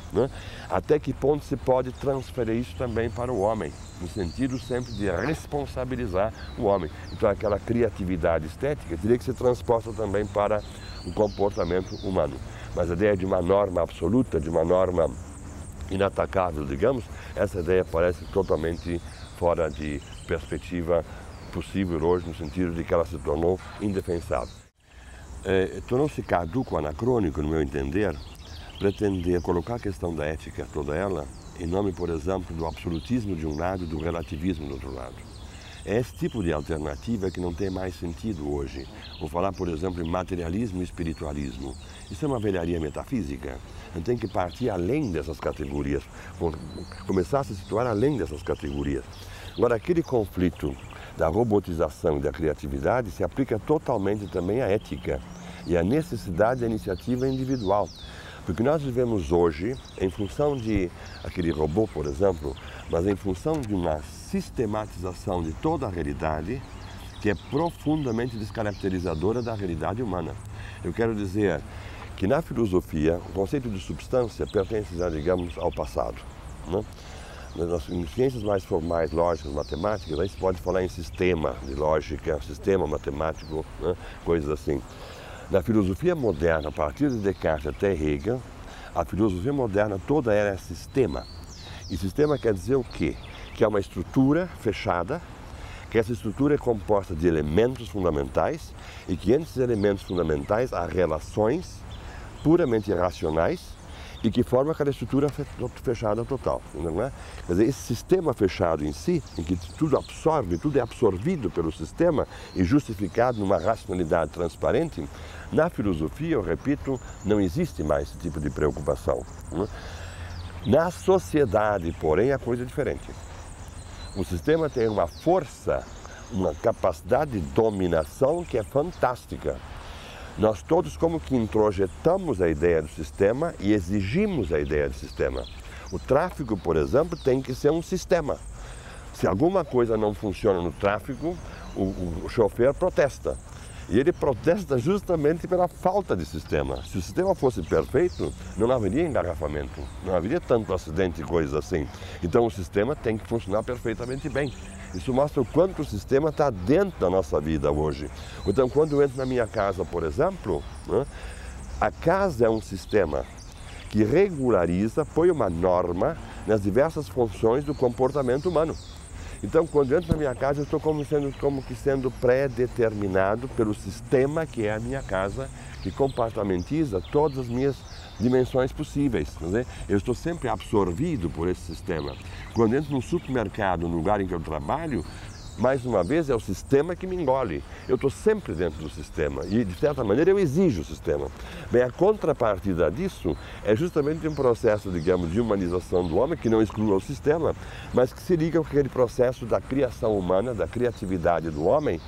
até que ponto se pode transferir isso também para o homem, no sentido sempre de responsabilizar o homem. Então aquela criatividade estética teria que ser transposta também para o comportamento humano. Mas a ideia de uma norma absoluta, de uma norma inatacável, digamos, essa ideia parece totalmente fora de perspectiva possível hoje, no sentido de que ela se tornou indefensável. Tornou-se caduco, anacrônico, no meu entender, pretender colocar a questão da ética, toda ela, em nome, por exemplo, do absolutismo de um lado e do relativismo do outro lado. É esse tipo de alternativa que não tem mais sentido hoje. Vou falar, por exemplo, em materialismo e espiritualismo. Isso é uma velharia metafísica. A gente tem que partir além dessas categorias, começar a se situar além dessas categorias. Agora, aquele conflito da robotização e da criatividade se aplica totalmente também à ética e à necessidade da iniciativa individual. Porque nós vivemos hoje, em função de aquele robô, por exemplo, mas em função de uma sistematização de toda a realidade que é profundamente descaracterizadora da realidade humana. Eu quero dizer que na filosofia o conceito de substância pertence, digamos, ao passado, né? Em ciências mais formais, lógicas, matemáticas, aí se pode falar em sistema de lógica, sistema matemático, né? Coisas assim. Na filosofia moderna, a partir de Descartes até Hegel, a filosofia moderna toda ela é sistema. E sistema quer dizer o quê? Que é uma estrutura fechada, que essa estrutura é composta de elementos fundamentais e que entre esses elementos fundamentais há relações puramente racionais e que formam aquela estrutura fechada total. Não é? Quer dizer, esse sistema fechado em si, em que tudo absorve, tudo é absorvido pelo sistema e justificado numa racionalidade transparente, na filosofia, eu repito, não existe mais esse tipo de preocupação. Não é? Na sociedade, porém, a coisa é diferente. O sistema tem uma força, uma capacidade de dominação que é fantástica. Nós todos como que introjetamos a ideia do sistema e exigimos a ideia do sistema. O tráfego, por exemplo, tem que ser um sistema. Se alguma coisa não funciona no tráfego, o chofer protesta. E ele protesta justamente pela falta de sistema. Se o sistema fosse perfeito, não haveria engarrafamento, não haveria tanto acidente e coisas assim. Então o sistema tem que funcionar perfeitamente bem. Isso mostra o quanto o sistema está dentro da nossa vida hoje. Então, quando eu entro na minha casa, por exemplo, né, a casa é um sistema que regulariza, põe uma norma nas diversas funções do comportamento humano. Então, quando eu entro na minha casa, eu estou como que sendo pré-determinado pelo sistema que é a minha casa, que compartimentiza todas as minhas dimensões possíveis. Quer dizer, eu estou sempre absorvido por esse sistema. Quando entro num supermercado, no lugar em que eu trabalho, mais uma vez é o sistema que me engole. Eu estou sempre dentro do sistema e, de certa maneira, eu exijo o sistema. Bem, a contrapartida disso é justamente um processo, digamos, de humanização do homem, que não exclua o sistema, mas que se liga com aquele processo da criação humana, da criatividade do homem,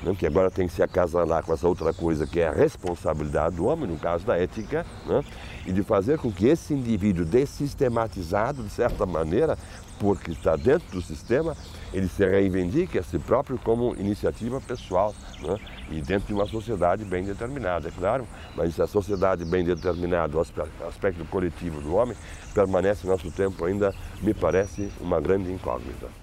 né, que agora tem que se acasalar com essa outra coisa que é a responsabilidade do homem, no caso da ética, né, e de fazer com que esse indivíduo dessistematizado, de certa maneira, porque está dentro do sistema, ele se reivindique a si próprio como iniciativa pessoal, né, e dentro de uma sociedade bem determinada, é claro, mas essa sociedade bem determinada, o aspecto coletivo do homem, permanece no nosso tempo ainda, me parece, uma grande incógnita.